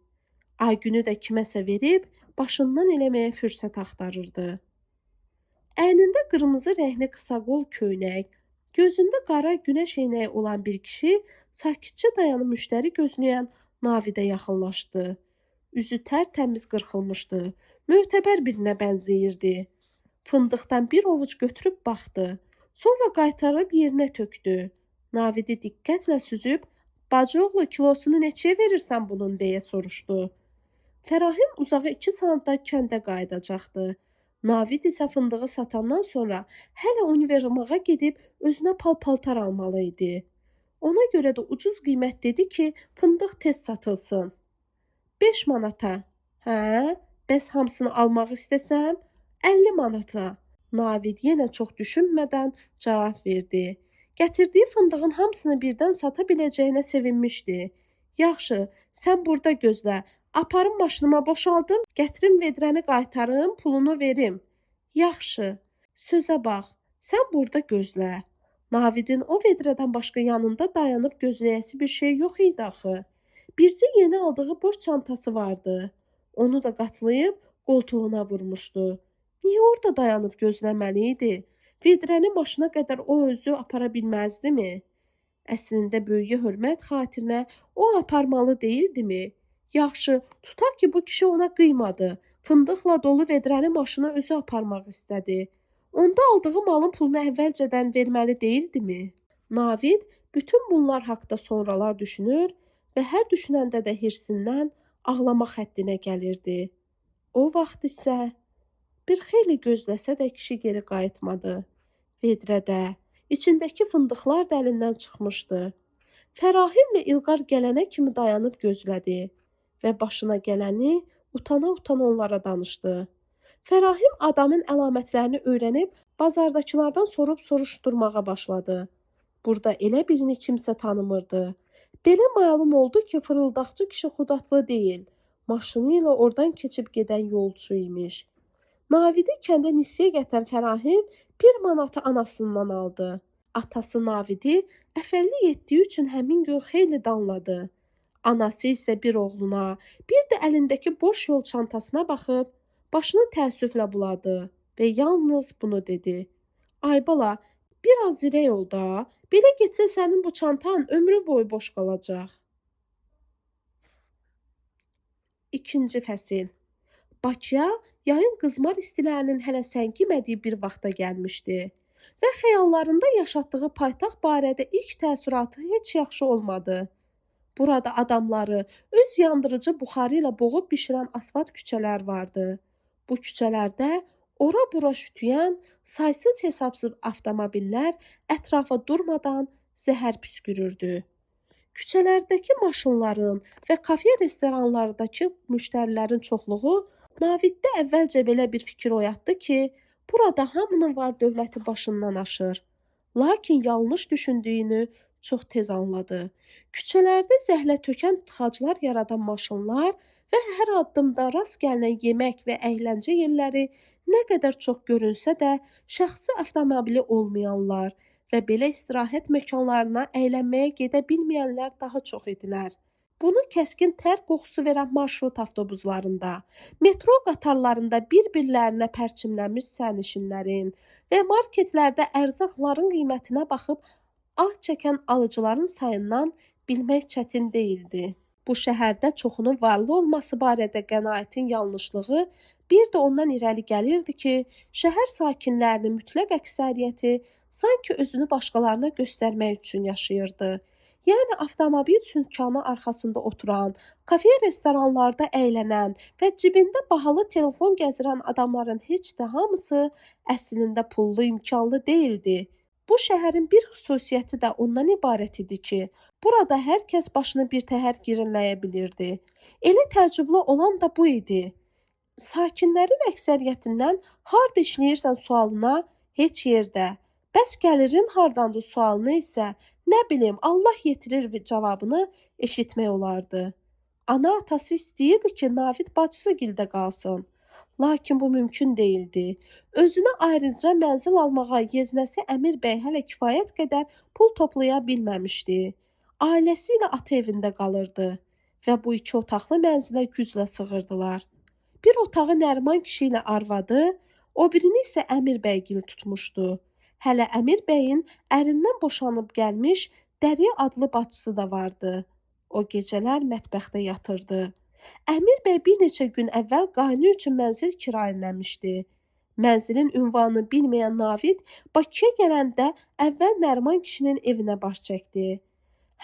Aygünü də kiməsə verib, başından eləməyə fürsət axtarırdı. Əynində qırmızı rəngli qısaqol köynək, gözündə qara günəş eynəyi olan bir kişi sakitcə dayanıb müştəri gözləyən Navidə yaxınlaşdı. Üzü tərtəmiz qırxılmışdı, mötəbər birinə bənzəyirdi. Fındıqdan bir ovuc götürüb baxdı, sonra qaytarıb yerinə tökdü. Navidi diqqətlə süzüb, "Bacıoğlu, kilosunu neçəyə verirsən bunun?" deyə soruşdu. Fərahim uzağı 2 saatda kəndə qayıdacaqdı. Navid isə fındığı satandan sonra hələ univermağa gedib özünə pal-paltar almalı idi. Ona görə də ucuz qiymət dedi ki, fındıq tez satılsın. 5 manata. Hə, bəs hamısını almaq istəsəm? 50 manata. Navid yenə çox düşünmədən cavab verdi. Gətirdiyi fındığın hamısını birdən sata biləcəyinə sevinmişdi. Yaxşı, sən burada gözlə. Aparım maşınıma boşaldım, gətirim vedrəni qaytarım, pulunu verim. Yaxşı, sözə bax, sən burada gözlə. Navidin o vedrədən başqa yanında dayanıb gözləyəsi bir şey yox idi axı. Bircə yeni aldığı boş çantası vardı. Onu da qatlayıb qoltuğuna vurmuşdu. Niyə orada dayanıb gözləməli idi? Vedrəni maşına qədər o özü apara bilməzdimi? Əslində böyüyə hörmət xatirinə o aparmalı deyildimi? Yaxşı, tutaq ki, bu kişi ona qıymadı. Fındıqla dolu vedrəni maşına özü aparmaq istədi. Onda aldığı malın pulunu əvvəlcədən verməli deyildimi? Navid bütün bunlar haqda sonralar düşünür və hər düşünəndə də hirsindən ağlamaq həddinə gəlirdi. O vaxt isə bir xeyli gözləsə də kişi geri qayıtmadı. Vedrə də, içindəki fındıqlar da əlindən çıxmışdı. Fərahimlə İlqar gələnə kimi dayanıb gözlədi və başına gələni utana-utana onlara danışdı. Fərahim adamın əlamətlərini öyrənib bazardakılardan sorub soruşturmağa başladı. Burada elə birini kimsə tanımırdı. Belə məlum oldu ki, fırıldaqçı kişi Xudatlı deyil, maşını ilə oradan keçib gedən yolçu imiş. Navidi kəndə nisiyə gətirən Fərahim 1 manatı anasından aldı. Atası Navidi əfəlli etdiyi üçün həmin gün xeyli danladı. Anası isə bir oğluna, bir də əlindəki boş yol çantasına baxıb, başını təəssüflə buladı və yalnız bunu dedi. Ay bala, biraz zirək ol da, belə getsə sənin bu çantan ömrü boyu boş qalacaq. İkinci fəsil. Bakıya yayın qızmar istilərinin hələ səngimədiyi bir vaxta gəlmişdi və xəyallarında yaşatdığı paytaxt barədə ilk təəssüratı heç yaxşı olmadı. Burada adamları öz yandırıcı buxarı ilə boğub bişirən asfalt küçələr vardı. Bu küçələrdə ora-bura şütüyən, saysız hesabsız avtomobillər ətrafa durmadan zəhər püskürürdü. Küçələrdəki maşınların və kafe restoranlardakı müştərilərin çoxluğu Naviddə əvvəlcə belə bir fikir oyatdı ki, burada hamının var dövləti başından aşır. Lakin yanlış düşündüyünü çox tez anladı. Küçələrdə zəhlə tökən tıxaclar yaradan maşınlar və hər addımda rast gəlinən yemək və əyləncə yerləri nə qədər çox görünsə də, şəxsi avtomobili olmayanlar və belə istirahət məkanlarına əylənməyə gedə bilməyənlər daha çox idilər. Bunu kəskin tər qoxusu verən marşrut avtobuslarında, metro qatarlarında bir-birlərinə pərçimlənmiş sərnişinlərin və marketlərdə ərzaqların qiymətinə baxıb ah çəkən alıcıların sayından bilmək çətin deyildi. Bu şəhərdə çoxunun varlı olması barədə qənaətin yanlışlığı bir də ondan irəli gəlirdi ki, şəhər sakinlərinin mütləq əksəriyyəti sanki özünü başqalarına göstərmək üçün yaşayırdı. Yəni avtomobil sünkanı arxasında oturan, kafe restoranlarda əylənən və cibində bahalı telefon gəzirən adamların heç də hamısı əslində pullu imkanlı deyildi. Bu şəhərin bir xüsusiyyəti də ondan ibarət idi ki, burada hər kəs başını birtəhər girinləyə bilirdi. Elə təəccüblü olan da bu idi. Sakinlərin əksəriyyətindən harda işləyirsən sualına heç yerdə, bəs gəlirin hardandır sualına isə nə bilim Allah yetirir cavabını eşitmək olardı. Ana atası istəyirdi ki, Navid bacısı gildə qalsın. Lakin bu mümkün deyildi. Özünə ayrıca mənzil almağa yeznəsi Əmir bəy hələ kifayət qədər pul toplaya bilməmişdi. Ailəsi ilə ata evində qalırdı və bu 2 otaqlı mənzilə güclə sığırdılar. Bir otağı Nəriman kişi ilə arvadı, o birini isə Əmir bəygil tutmuşdu. Hələ Əmir bəyin ərindən boşanıb gəlmiş Dəriyə adlı bacısı da vardı. O gecələr mətbəxdə yatırdı. Əmir bəy bir neçə gün əvvəl qaynı üçün mənzil kirayələmişdi. Mənzilin ünvanını bilməyən Navid Bakıya gələndə əvvəl Nəriman kişinin evinə baş çəkdi.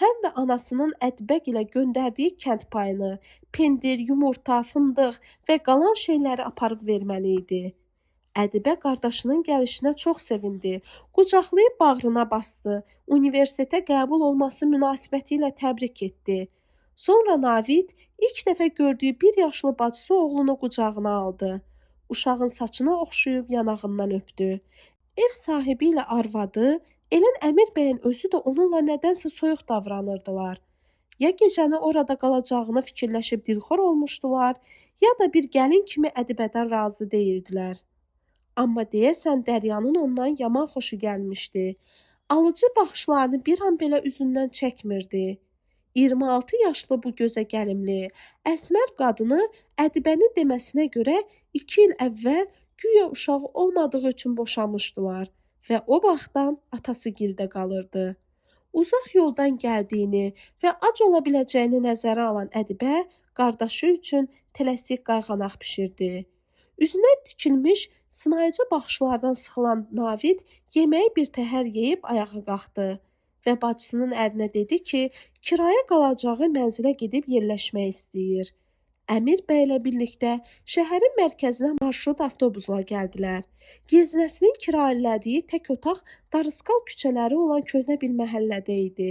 Həm də anasının Ədbəq ilə göndərdiyi kənd payını, pendir, yumurta, fındıq və qalan şeyləri aparıb verməli idi. Ədibə qardaşının gəlişinə çox sevindi, qucaqlayıb bağrına basdı, universitetə qəbul olması münasibəti ilə təbrik etdi. Sonra Navid ilk dəfə gördüyü 1 yaşlı bacısı oğlunu qucağına aldı. Uşağın saçını oxşuyub yanağından öpdü. Ev sahibi ilə arvadı, Elin Əmir bəyin özü də onunla nədənsə soyuq davranırdılar. Ya gecəni orada qalacağını fikirləşib dilxor olmuşdular, ya da bir gəlin kimi Ədibədən razı deyildilər. Amma deyəsən Dəryanın ondan yaman xoşu gəlmişdi. Alıcı baxışlarını bir an belə üzündən çəkmirdi. 26 yaşlı bu gözə gəlimli, əsmər qadını Ədibənin deməsinə görə 2 il əvvəl güya uşağı olmadığı üçün boşamışdılar və o vaxtdan atası gildə qalırdı. Uzaq yoldan gəldiyini və ac ola biləcəyini nəzərə alan Ədibə qardaşı üçün tələsik qayğanaq bişirdi. Üzünə dikilmiş sınayıcı baxışlardan sıxılan Navid yeməyi birtəhər yeyib ayağa qalxdı və bacısının ərinə dedi ki, kiraya qalacağı mənzilə gedib yerləşmək istəyir. Əmir bəy ilə birlikdə şəhərin mərkəzinə marşrut avtobusla gəldilər. Gezinəsinin kirayələdiyi tək otaq darısqal küçələri olan köhnə bir məhəllədə idi.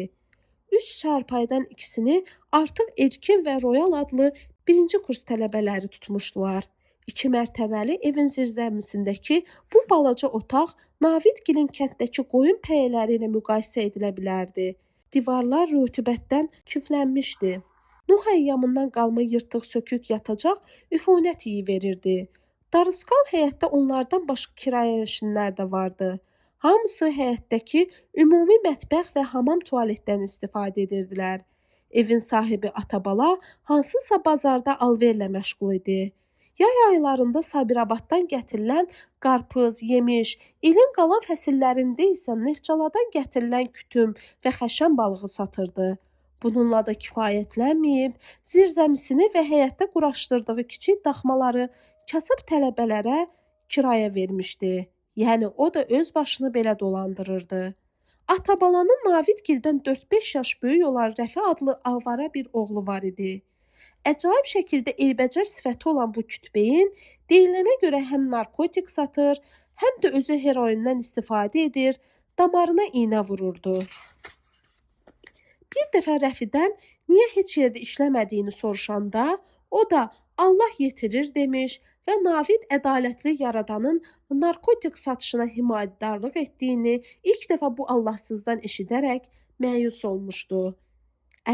3 çarpaydan ikisini artıq Erkin və Royal adlı birinci kurs tələbələri tutmuşdular. 2 mərtəbəli evin zirzəmisindəki bu balaca otaq Navidgilin kənddəki qoyun pəyələri ilə müqayisə edilə bilərdi. Divarlar rütubətdən küflənmişdi. Nuh əyyamından qalma yırtıq sökük yatacaq üfunət iyi verirdi. Darısqal həyətdə onlardan başqa kirayəşinlər də vardı. Hamısı həyətdəki ümumi mətbəx və hamam tualetdən istifadə edirdilər. Evin sahibi Atabala hansısa bazarda alverlə məşğul idi. Yay aylarında Sabirabaddan gətirilən qarpız, yemiş, ilin qalan fəsillərində isə Neftçaladan gətirilən kütüm və xəşən balığı satırdı. Bununla da kifayətlənməyib, zirzəmisini və həyətdə quraşdırdığı kiçik daxmaları kasıb tələbələrə kirayə vermişdi. Yəni o da öz başını belə dolandırırdı. Atabalanın Navidgildən 4-5 yaş böyük olan Rəfi adlı avara bir oğlu var idi. Əcaib şəkildə eybəcər sifəti olan bu kütbeyin deyilənə görə həm narkotik satır, həm də özü heroindən istifadə edir, damarına iynə vururdu. Bir dəfə Rəfidən niyə heç yerdə işləmədiyini soruşanda, o da Allah yetirir demiş və Navid ədalətli yaradanın narkotik satışına himayədarlıq etdiyini ilk dəfə bu Allahsızdan eşidərək məyus olmuşdu.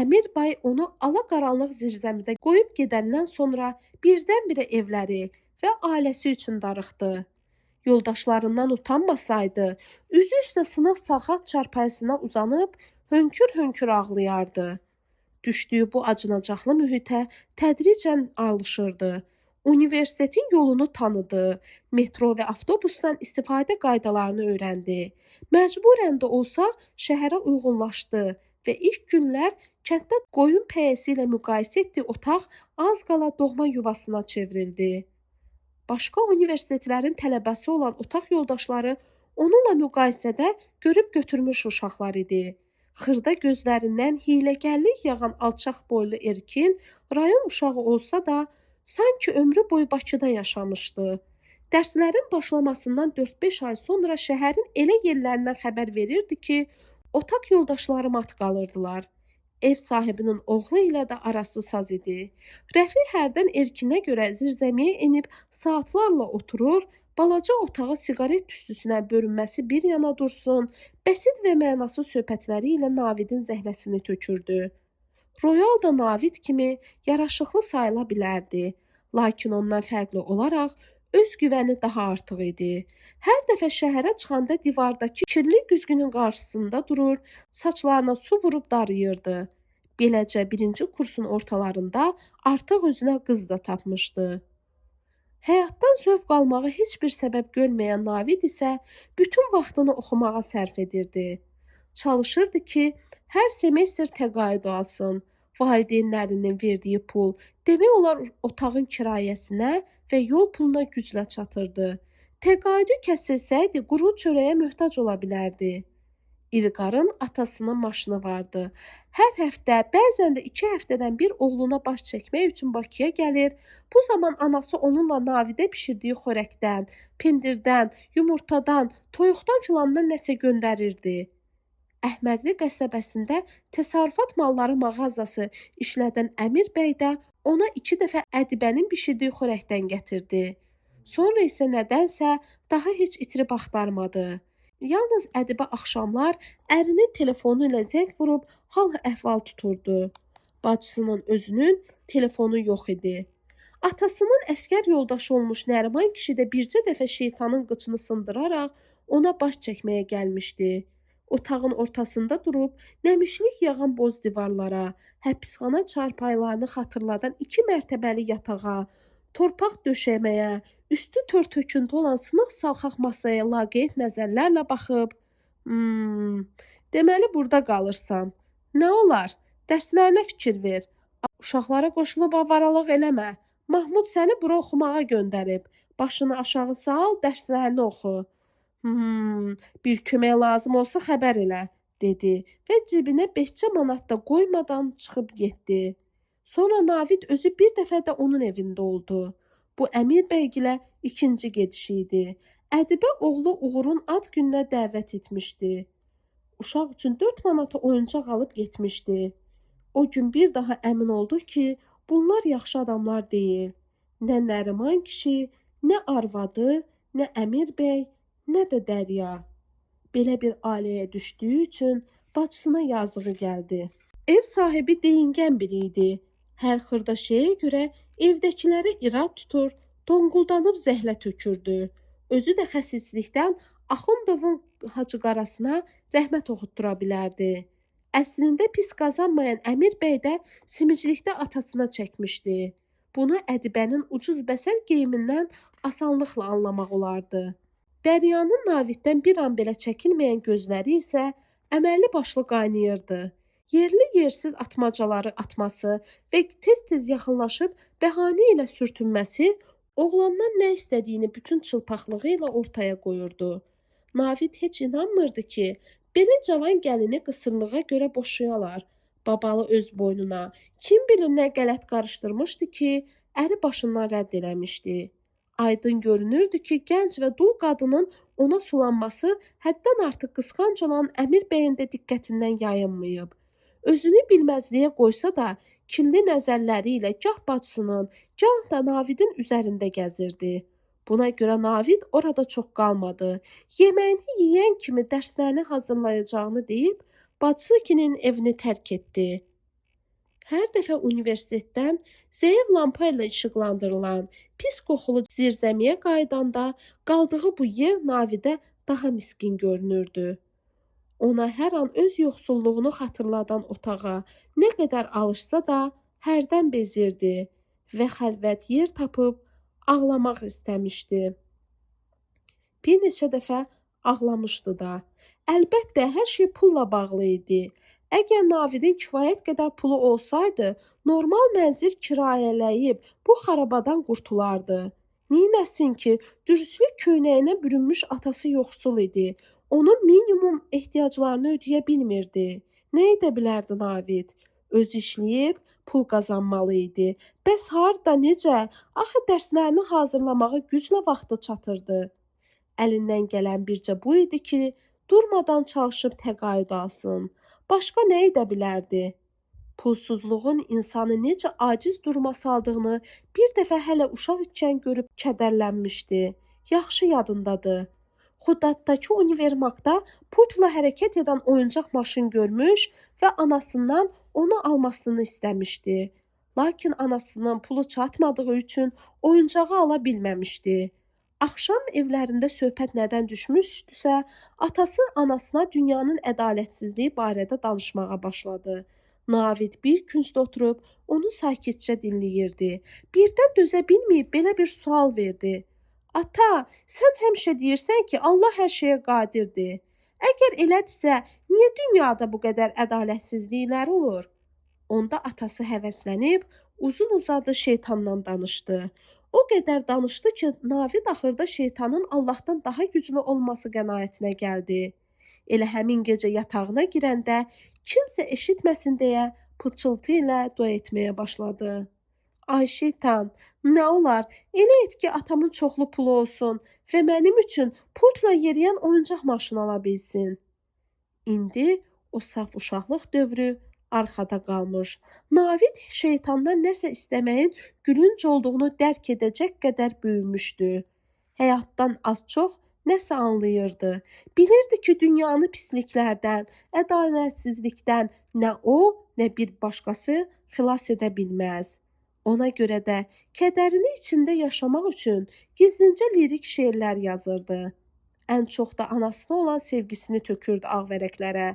Əmir bəy onu ala-qaranlıq zirzəmidə qoyub gedəndən sonra birdən-birə evləri və ailəsi üçün darıxdı. Yoldaşlarından utanmasaydı, üzü üstə sınıq saxat çarpayısına uzanıb hönkür-hönkür ağlayardı. Düşdüyü bu acınacaqlı mühitə tədricən alışırdı. Universitetin yolunu tanıdı, metro və avtobusdan istifadə qaydalarını öyrəndi. Məcburən də olsa şəhərə uyğunlaşdı və ilk günlər kənddə qoyun pəyəsi ilə müqayisə etdiyi otaq az qala doğma yuvasına çevrildi. Başqa universitetlərin tələbəsi olan otaq yoldaşları onunla müqayisədə görüb götürmüş uşaqlar idi. Xırda gözlərindən hiyləgərlik yağan alçaq boylu Erkin rayon uşağı olsa da, sanki ömrü boyu Bakıda yaşamışdı. Dərslərin başlamasından 4-5 ay sonra şəhərin elə yerlərindən xəbər verirdi ki, otaq yoldaşları mat qalırdılar. Ev sahibinin oğlu ilə də arası saz idi. Rəfi hərdən Erkinə görə zirzəmiyə enib saatlarla oturur, balaca otağı siqaret tüstüsünə bürünməsi bir yana dursun, bəsit və mənasız söhbətləri ilə Navidin zəhləsini tökürdü. Royal da Navid kimi yaraşıqlı sayıla bilərdi, lakin ondan fərqli olaraq öz güvəni daha artıq idi. Hər dəfə şəhərə çıxanda divardakı kirli güzgünün qarşısında durur, saçlarına su vurub darıyırdı. Beləcə birinci kursun ortalarında artıq özünə qız da tapmışdı. Həyatdan zövq almağa heç bir səbəb görməyən Navid isə bütün vaxtını oxumağa sərf edirdi. Çalışırdı ki, hər semestr təqaüd alsın. Valideynlərinin verdiyi pul demək olar otağın kirayəsinə və yol puluna güclə çatırdı. Təqaüdü kəsilsəydi quru çörəyə möhtac ola bilərdi. İlqarın atasının maşını vardı. Hər həftə, bəzən də 2 həftədən bir oğluna baş çəkmək üçün Bakıya gəlir. Bu zaman anası onunla Navidə bişirdiyi xörəkdən, pendirdən, yumurtadan, toyuqdan filandan nəsə göndərirdi. Əhmədli qəsəbəsində təsərrüfat malları mağazası işlədən Əmir bəy də ona 2 dəfə Ədibənin bişirdiyi xörəkdən gətirdi. Sonra isə nədənsə daha heç itirib axtarmadı. Yalnız Ədibə axşamlar ərinin telefonu ilə zəng vurub hal-əhval tuturdu. Bacısının özünün telefonu yox idi. Atasının əskər yoldaşı olmuş Nəriman kişi də bircə dəfə şeytanın qıçını sındıraraq ona baş çəkməyə gəlmişdi. Otağın ortasında durub nəmişlik yağan boz divarlara, həbsxana çarpaylarını xatırladan 2 mərtəbəli yatağa, torpaq döşəməyə, üstü tör-töküntü olan sınıq salxaq masaya laqeyd nəzərlərlə baxıb, deməli burada qalırsan. Nə olar? Dərslərinə fikir ver. Uşaqlara qoşulub avaralıq eləmə. Mahmud səni bura oxumağa göndərib. Başını aşağı sal, dərslərini oxu. Bir kömək lazım olsa xəbər elə, dedi və cibinə 5 manat da qoymadan çıxıb getdi. Sonra Navid özü bir dəfə də onun evində oldu. Bu Əmir bəygilə ikinci gedişi idi. Ədibə oğlu Uğurun ad gününə dəvət etmişdi. Uşaq üçün 4 manata oyuncaq alıb getmişdi. O gün bir daha əmin oldu ki, bunlar yaxşı adamlar deyil. Nə Nəriman kişi, nə arvadı, nə Əmir bəy, nə də Dərya. Belə bir ailəyə düşdüyü üçün bacısına yazığı gəldi. Ev sahibi deyingən biri idi. Hər xırda şeyə görə evdəkiləri irad tutur, donquldanıb zəhlə tökürdü. Özü də xəsislikdən Axundovun hacıqarasına rəhmət oxutdura bilərdi. Əslində pis qazanmayan Əmir bəy də simiclikdə atasına çəkmişdi. Bunu Ədibənin ucuz bəsəl geyimindən asanlıqla anlamaq olardı. Dəryanın Naviddən bir an belə çəkilməyən gözləri isə əməlli başlı qaynayırdı. Yerli yersiz atmacaları atması və tez-tez yaxınlaşıb bəhanə ilə sürtünməsi oğlandan nə istədiyini bütün çılpaqlığı ilə ortaya qoyurdu. Navid heç inanmırdı ki, belə cavan gəlini qısırlığa görə boşayalar. Babalı öz boynuna kim bilir nə qələt qarışdırmışdı ki, əri başından rədd eləmişdi. Aydın görünürdü ki, gənc və dul qadının ona sulanması həddən artıq qısqanc olan Əmir bəyin də diqqətindən yayınmayıb. Özünü bilməzliyə qoysa da, kinli nəzərləri ilə gah bacısının, gah da Navidin üzərində gəzirdi. Buna görə Navid orada çox qalmadı. Yeməyini yeyən kimi dərslərini hazırlayacağını deyib, bacısının evini tərk etdi. Hər dəfə universitetdən zəif lampa ilə işıqlandırılan, pis qoxulu zirzəmiyə qaydanda qaldığı bu yer Navidə daha miskin görünürdü. Ona hər an öz yoxsulluğunu xatırladan otağa nə qədər alışsa da hərdən bezirdi və xəlvət yer tapıb ağlamaq istəmişdi. Bir neçə dəfə ağlamışdı da. Əlbəttə, hər şey pulla bağlı idi. Əgər Navidin kifayət qədər pulu olsaydı, normal mənzil kirayələyib bu xarabadan qurtulardı. Neynəsin ki, dürüstlük köynəyinə bürünmüş atası yoxsul idi. Onun minimum ehtiyaclarını ödəyə bilmirdi. Nə edə bilərdi Navid? Öz işləyib pul qazanmalı idi. Bəs harda, necə? Axı dərslərini hazırlamağa güclə vaxtı çatırdı. Əlindən gələn bircə bu idi ki, durmadan çalışıb təqaüd alsın. Başqa nə edə bilərdi? Pulsuzluğun insanı necə aciz duruma saldığını bir dəfə hələ uşaq ikən görüb kədərlənmişdi. Yaxşı yadındadır. Xuddadakı univermaqda pultla hərəkət edən oyuncaq maşın görmüş və anasından onu almasını istəmişdi. Lakin anasının pulu çatmadığı üçün oyuncağı ala bilməmişdi. Axşam evlərində söhbət nədən düşmüşdüsə, atası anasına dünyanın ədalətsizliyi barədə danışmağa başladı. Navid bir küncdə oturub onu sakitcə dinləyirdi. Birdən dözə bilməyib belə bir sual verdi. Ata, sən həmişə deyirsən ki, Allah hər şeyə qadirdir. Əgər elədirsə, niyə dünyada bu qədər ədalətsizliklər olur? Onda atası həvəslənib uzun-uzadı şeytandan danışdı. O qədər danışdı ki, Navid axırda şeytanın Allahdan daha güclü olması qənaətinə gəldi. Elə həmin gecə yatağına girəndə kimsə eşitməsin deyə pıçıltı ilə dua etməyə başladı. Ay şeytan, nə olar, elə et ki, atamın çoxlu pulu olsun və mənim üçün pultla yeriyən oyuncaq maşını ala bilsin. İndi o saf uşaqlıq dövrü arxada qalmış. Navid şeytandan nəsə istəməyin gülünc olduğunu dərk edəcək qədər böyümüşdü. Həyatdan az-çox nəsə anlayırdı. Bilirdi ki, dünyanı pisliklərdən, ədalətsizlikdən nə o, nə bir başqası xilas edə bilməz. Ona görə də kədərini içində yaşamaq üçün gizlincə lirik şeirlər yazırdı. Ən çox da anasına olan sevgisini tökürdü ağ vərəqlərə.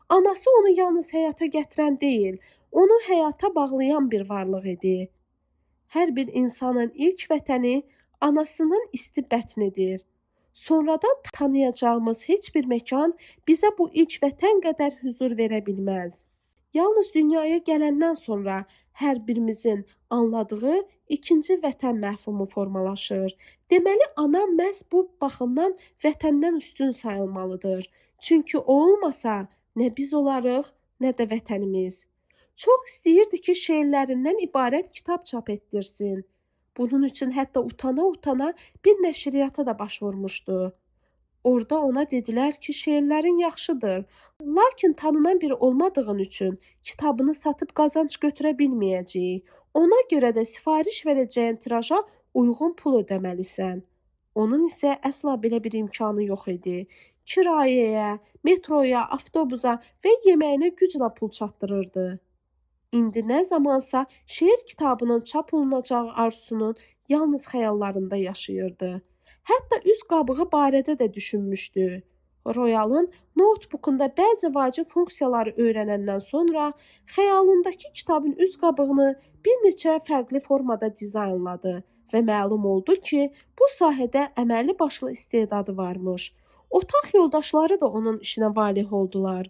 Anası onu yalnız həyata gətirən deyil, onu həyata bağlayan bir varlıq idi. Hər bir insanın ilk vətəni anasının isti bətnidir. Sonradan tanıyacağımız heç bir məkan bizə bu ilk vətən qədər huzur verə bilməz. Yalnız dünyaya gələndən sonra hər birimizin anladığı ikinci vətən məfhumu formalaşır. Deməli, ana məhz bu baxımdan vətəndən üstün sayılmalıdır. Çünki o olmasa nə biz olarıq, nə də vətənimiz. Çox istəyirdi ki, şeirlərindən ibarət kitab çap etdirsin. Bunun üçün hətta utana-utana bir nəşriyyata da baş vurmuşdu. Orada ona dedilər ki, şeirlərin yaxşıdır, lakin tanınan biri olmadığın üçün kitabını satıb qazanc götürə bilməyəcəyik. Ona görə də sifariş verəcəyin tiraja uyğun pul ödəməlisən. Onun isə əsla belə bir imkanı yox idi. Kirayəyə, metroya, avtobusa və yeməyinə güclə pul çatdırırdı. İndi nə zamansa şeir kitabının çap olunacağı arzusunun yalnız xəyallarında yaşayırdı. Hətta üz qabığı barədə də düşünmüşdü. Royalın notebookunda bəzi vacib funksiyaları öyrənəndən sonra xəyalındakı kitabın üz qabığını bir neçə fərqli formada dizaynladı və məlum oldu ki, bu sahədə əməlli başlı istedadı varmış. Otaq yoldaşları da onun işinə valeh oldular.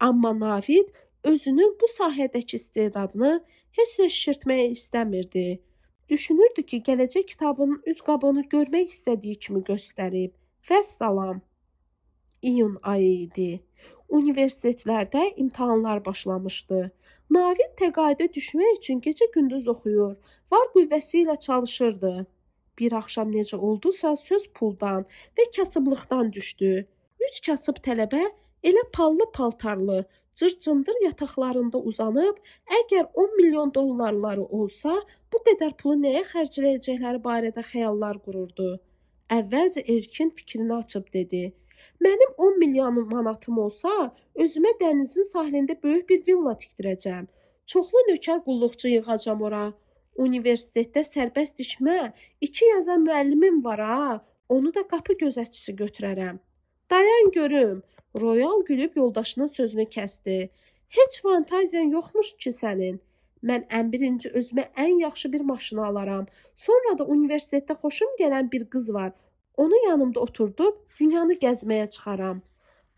Amma Navid özünün bu sahədəki istedadını heç də şişirtməyə istəmirdi. Düşünürdü ki, gələcək kitabının üz qabığını görmək istədiyi kimi göstərib. Vəssalam. İyun ayı idi. Universitetlərdə imtahanlar başlamışdı. Navid təqaüdə düşmək üçün gecə-gündüz oxuyur, var qüvvəsi ilə çalışırdı. Bir axşam necə oldusa söz puldan və kasıblıqdan düşdü. 3 kasıb tələbə elə pallı paltarlı, cır-cındır yataqlarında uzanıb, əgər 10 milyon dollarları olsa, bu qədər pulu nəyə xərcləyəcəkləri barədə xəyallar qururdu. Əvvəlcə Erkin fikrini açıb dedi: "Mənim 10 milyon manatım olsa, özümə dənizin sahilində böyük bir villa tikdirəcəm. Çoxlu nökər qulluqçu yığacam ora. Universitetdə sərbəst işmə, 2 yazan müəllimim var ha, onu da qapı gözətçisi götürərəm." "Dayan görüm." Royal gülüb yoldaşının sözünü kəsdi. "Heç fantaziyan yoxmuş ki sənin. Mən ən birinci özümə ən yaxşı bir maşın alaram. Sonra da universitetdə xoşum gələn bir qız var. Onu yanımda oturdub dünyanı gəzməyə çıxaram."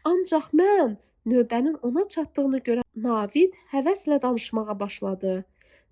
Ancaq mən növbənin ona çatdığını görən Navid həvəslə danışmağa başladı.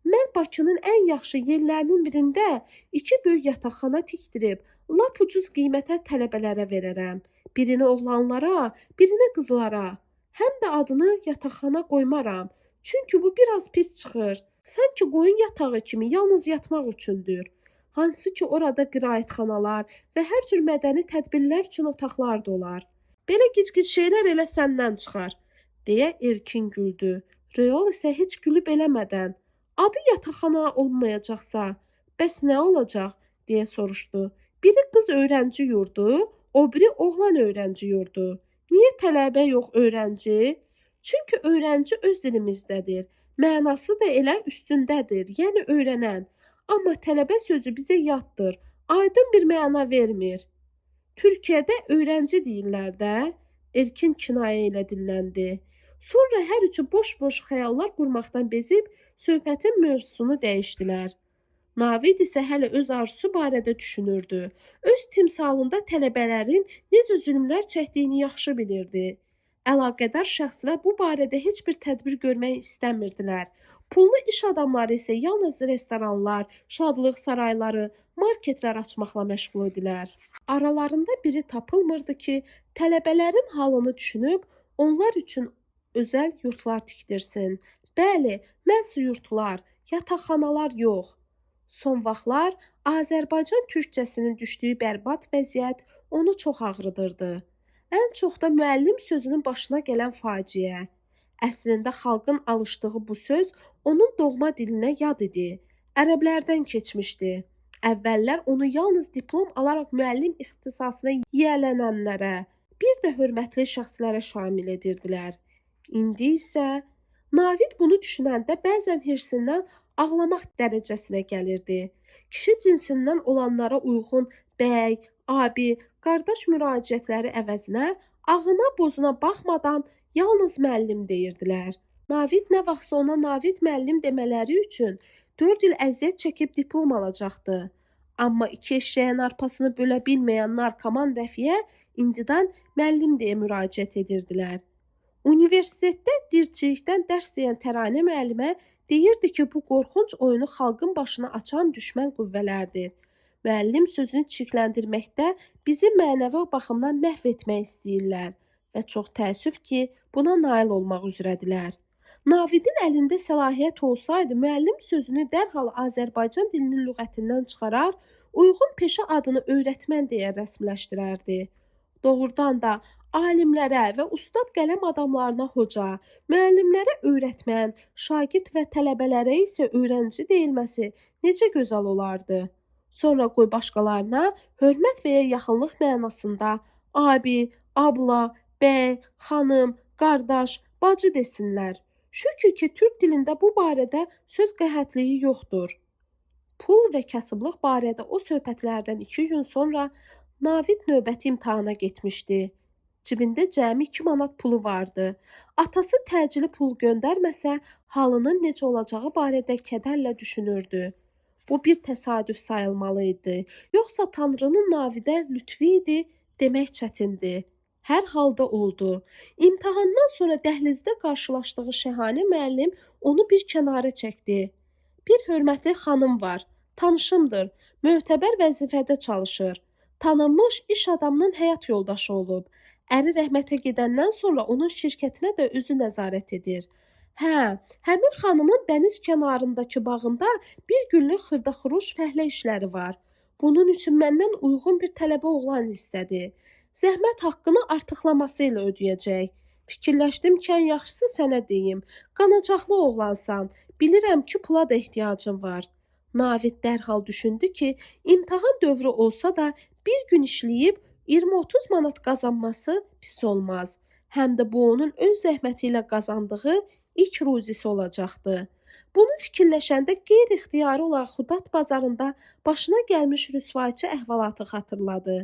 "Mən Bakının ən yaxşı yerlərinin birində 2 böyük yataqxana tikdirib, lap ucuz qiymətə tələbələrə verərəm. Birini oğlanlara, birini qızlara. Həm də adını yataqxana qoymaram. Çünki bu biraz pis çıxır. Sanki qoyun yatağı kimi yalnız yatmaq üçündür. Hansı ki orada qiraətxanalar və hər cür mədəni tədbirlər üçün otaqlar da olar. Belə gic-gic şeylər elə səndən çıxar." deyə Erkin güldü. Royal isə heç gülüb eləmədən: "Adı yataqxana olmayacaqsa, bəs nə olacaq?" deyə soruşdu. "Biri qız öyrənci yurdu, o biri oğlan öyrənci yurdu. Niyə tələbə yox öyrənci? Çünki öyrənci öz dilimizdədir. Mənası da elə üstündədir, yəni öyrənən. Amma tələbə sözü bizə yaddır, aydın bir məna vermir." "Türkiyədə öyrənci deyirlər də." Erkin kinayə ilə dilləndi. Sonra hər üçü boş-boş xəyallar qurmaqdan bezib söhbətin mövzusunu dəyişdilər. Navid isə hələ öz arzusu barədə düşünürdü. Öz timsalında tələbələrin necə zülmlər çəkdiyini yaxşı bilirdi. Əlaqədar şəxslər bu barədə heç bir tədbir görmək istəmirdilər. Pullu iş adamları isə yalnız restoranlar, şadlıq sarayları, marketlər açmaqla məşğul idilər. Aralarında biri tapılmırdı ki, tələbələrin halını düşünüb onlar üçün özəl yurtlar tikdirsin. Bəli, məhz yurtlar, yataqxanalar yox. Son vaxtlar Azərbaycan türkcəsinin düşdüyü bərbad vəziyyət onu çox ağrıdırdı. Ən çox da müəllim sözünün başına gələn faciə. Əslində xalqın alışdığı bu söz onun doğma dilinə yad idi. Ərəblərdən keçmişdi. Əvvəllər onu yalnız diplom alaraq müəllim ixtisasına yiyələnənlərə, bir də hörmətli şəxslərə şamil edirdilər. İndi isə Navid bunu düşünəndə bəzən hirsindən ağlamaq dərəcəsinə gəlirdi. Kişi cinsindən olanlara uyğun bəy, abi, qardaş müraciətləri əvəzinə ağına bozuna baxmadan yalnız müəllim deyirdilər. Navid nə vaxtsa ona Navid müəllim demələri üçün 4 il əziyyət çəkib diplom alacaqdı. Amma 2 eşşəyin arpasını bölə bilməyən narkoman Rəfiyə indidən müəllim deyə müraciət edirdilər. Universitetdə dilçilikdən dərs deyən Təranə müəllimə deyirdi ki, bu qorxunc oyunu xalqın başına açan düşmən qüvvələrdir. Müəllim sözünü çirkləndirməkdə bizi mənəvi baxımdan məhv etmək istəyirlər və çox təəssüf ki, buna nail olmaq üzrədilər. Navidin əlində səlahiyyət olsaydı, müəllim sözünü dərhal Azərbaycan dilinin lüğətindən çıxarar, uyğun peşə adını öyrətmən deyə rəsmiləşdirərdi. Doğrudan da alimlərə və ustad qələm adamlarına hoca, müəllimlərə öyrətmən, şagird və tələbələrə isə öyrənci deyilməsi necə gözəl olardı. Sonra qoy başqalarına hörmət və ya yaxınlıq mənasında abi, abla, bəy, xanım, qardaş, bacı desinlər. Şükür ki, türk dilində bu barədə söz qəhətliyi yoxdur. Pul və kasıblıq barədə o söhbətlərdən 2 gün sonra Navid növbəti imtahana getmişdi. Cibində cəmi 2 manat pulu vardı. Atası təcili pul göndərməsə, halının necə olacağı barədə kədərlə düşünürdü. Bu bir təsadüf sayılmalı idi. Yoxsa Tanrının Navidə lütfi idi demək çətindir. Hər halda oldu. İmtahandan sonra dəhlizdə qarşılaşdığı Şəhanə müəllim onu bir kənara çəkdi. Bir hörmətli xanım var. Tanışımdır. Mötəbər vəzifədə çalışır. Tanınmış iş adamının həyat yoldaşı olub. Əri rəhmətə gedəndən sonra onun şirkətinə də özü nəzarət edir. Hə, həmin xanımın dəniz kənarındakı bağında bir günlük xırda-xuruş fəhlə işləri var. Bunun üçün məndən uyğun bir tələbə oğlan istədi. Zəhmət haqqını artıqlaması ilə ödəyəcək. Fikirləşdim ki, ən yaxşısı sənə deyim. Qanacaqlı oğlansan. Bilirəm ki, pula da ehtiyacın var. Navid dərhal düşündü ki, imtahan dövrü olsa da bir gün işləyib 20-30 manat qazanması pis olmaz. Həm də bu onun öz zəhməti ilə qazandığı ilk ruzisi olacaqdı. Bunu fikirləşəndə qeyri-ixtiyari olaraq Xudat bazarında başına gəlmiş rüsvayçı əhvalatı xatırladı.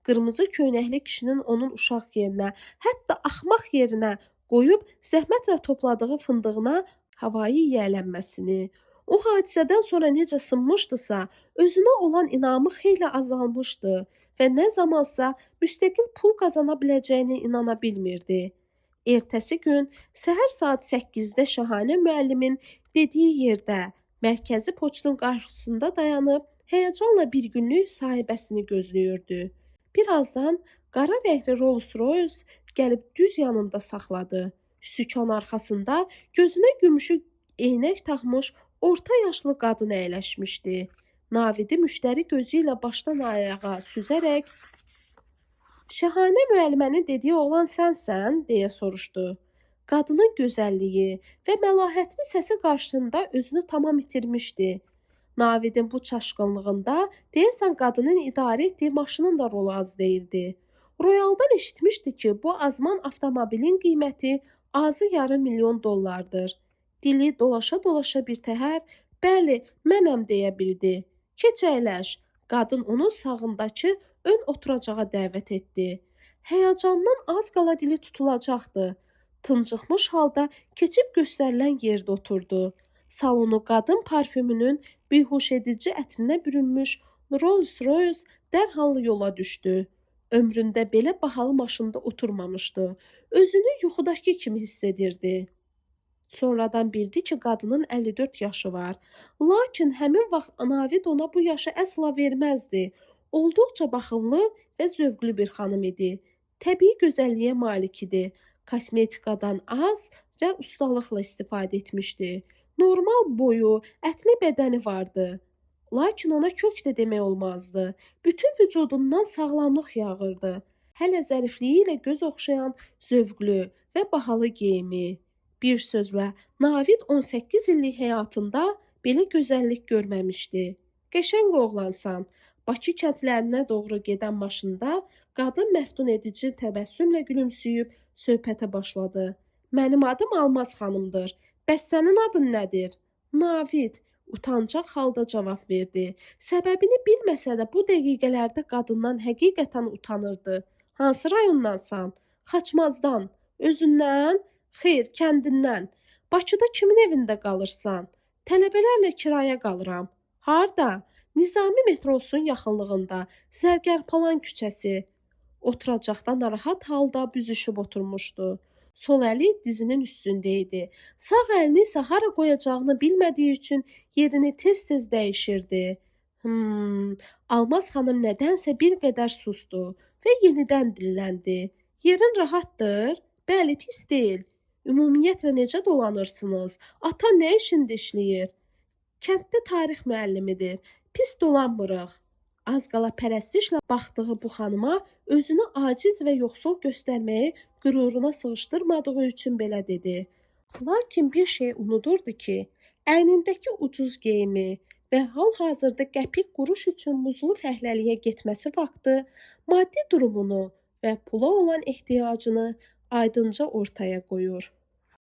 Qırmızı köynəkli kişinin onun uşaq yerinə, hətta axmaq yerinə qoyub zəhmətlə topladığı fındığına havayı yiyələnməsini, o hadisədən sonra necə sınmışdısa, özünə olan inamı xeyli azalmışdı və nə zamansa müstəqil pul qazana biləcəyinə inana bilmirdi. Ertəsi gün səhər saat 8-də Şəhanə müəllimin dediyi yerdə, mərkəzi poçtun qarşısında dayanıb həyəcanla bir günlük sahibəsini gözləyirdi. Birazdan qara rəngli Rolls-Royce gəlib düz yanında saxladı. Sükan arxasında gözünə gümüşü eynək taxmış orta yaşlı qadın əyləşmişdi. Navidi müştəri gözü ilə başdan ayağa süzərək "Şəhanə müəllimənin dediyi oğlan sənsən?" deyə soruşdu. Qadının gözəlliyi və məlahətli səsi qarşısında özünü tamam itirmişdi. Navidin bu çaşqınlığında deyəsən qadının idarə etdiyi maşının da rolu az deyildi. Royaldan eşitmişdi ki, bu azman avtomobilin qiyməti azı yarım milyon dollardır. Dili dolaşa-dolaşa birtəhər, "Bəli, mənəm" deyə bildi. "Keç əyləş." Qadın onun sağındakı ön oturacağa dəvət etdi. Həyəcandan az qala dili tutulacaqdı. Tıncıxmış halda keçib göstərilən yerdə oturdu. Salonu qadın parfümünün bihuşedici ətrinə bürünmüş Rolls-Royce dərhal yola düşdü. Ömründə belə bahalı maşında oturmamışdı. Özünü yuxudakı kimi hiss edirdi. Sonradan bildi ki, qadının 54 yaşı var. Lakin həmin vaxt Navid ona bu yaşı əsla verməzdi. Olduqca baxımlı və zövqlü bir xanım idi. Təbii gözəlliyə malik idi. Kosmetikadan az və ustalıqla istifadə etmişdi. Normal boyu, ətli bədəni vardı. Lakin ona kök də demək olmazdı. Bütün vücudundan sağlamlıq yağırdı. Hələ zərifliyi ilə göz oxşayan zövqlü və bahalı geyimi. Bir sözlə, Navid 18 illik həyatında belə gözəllik görməmişdi. "Qəşəng oğlansan." Bakı kəndlərinə doğru gedən maşında qadın məftun edici təbəssümlə gülümsüyüb söhbətə başladı. "Mənim adım Almaz xanımdır. Bəs sənin adın nədir?" "Navid" utancaq halda cavab verdi. Səbəbini bilməsə də bu dəqiqələrdə qadından həqiqətən utanırdı. "Hansı rayondansan?" "Xaçmazdan." "Özündən?" "Xeyr, kəndindən." "Bakıda kimin evində qalırsan?" "Tələbələrlə kirayə qalıram." "Harda?" "Nizami metrosunun yaxınlığında, Zərgərpalan küçəsi." Oturacaqda narahat halda büzüşüb oturmuşdu. Sol əli dizinin üstündə idi. Sağ əlini isə hara qoyacağını bilmədiyi üçün yerini tez-tez dəyişirdi. Almaz xanım nədənsə bir qədər susdu və yenidən dilləndi. "Yerin rahatdır?" "Bəli, pis deyil." Ümumiyyətlə necə dolanırsınız? Ata nə işində işləyir? Kənddə tarix müəllimidir. Pis dolanmırıq. Az qala pərəstişlə baxdığı bu xanıma özünü aciz və yoxsul göstərməyi qüruruna sığışdırmadığı üçün belə dedi. Lakin bir şey unudurdu ki, əynindəki ucuz geyimi və hal-hazırda qəpik quruş üçün muzlu fəhləliyə getməsi vaxtı maddi durumunu və pula olan ehtiyacını aydınca ortaya qoyur.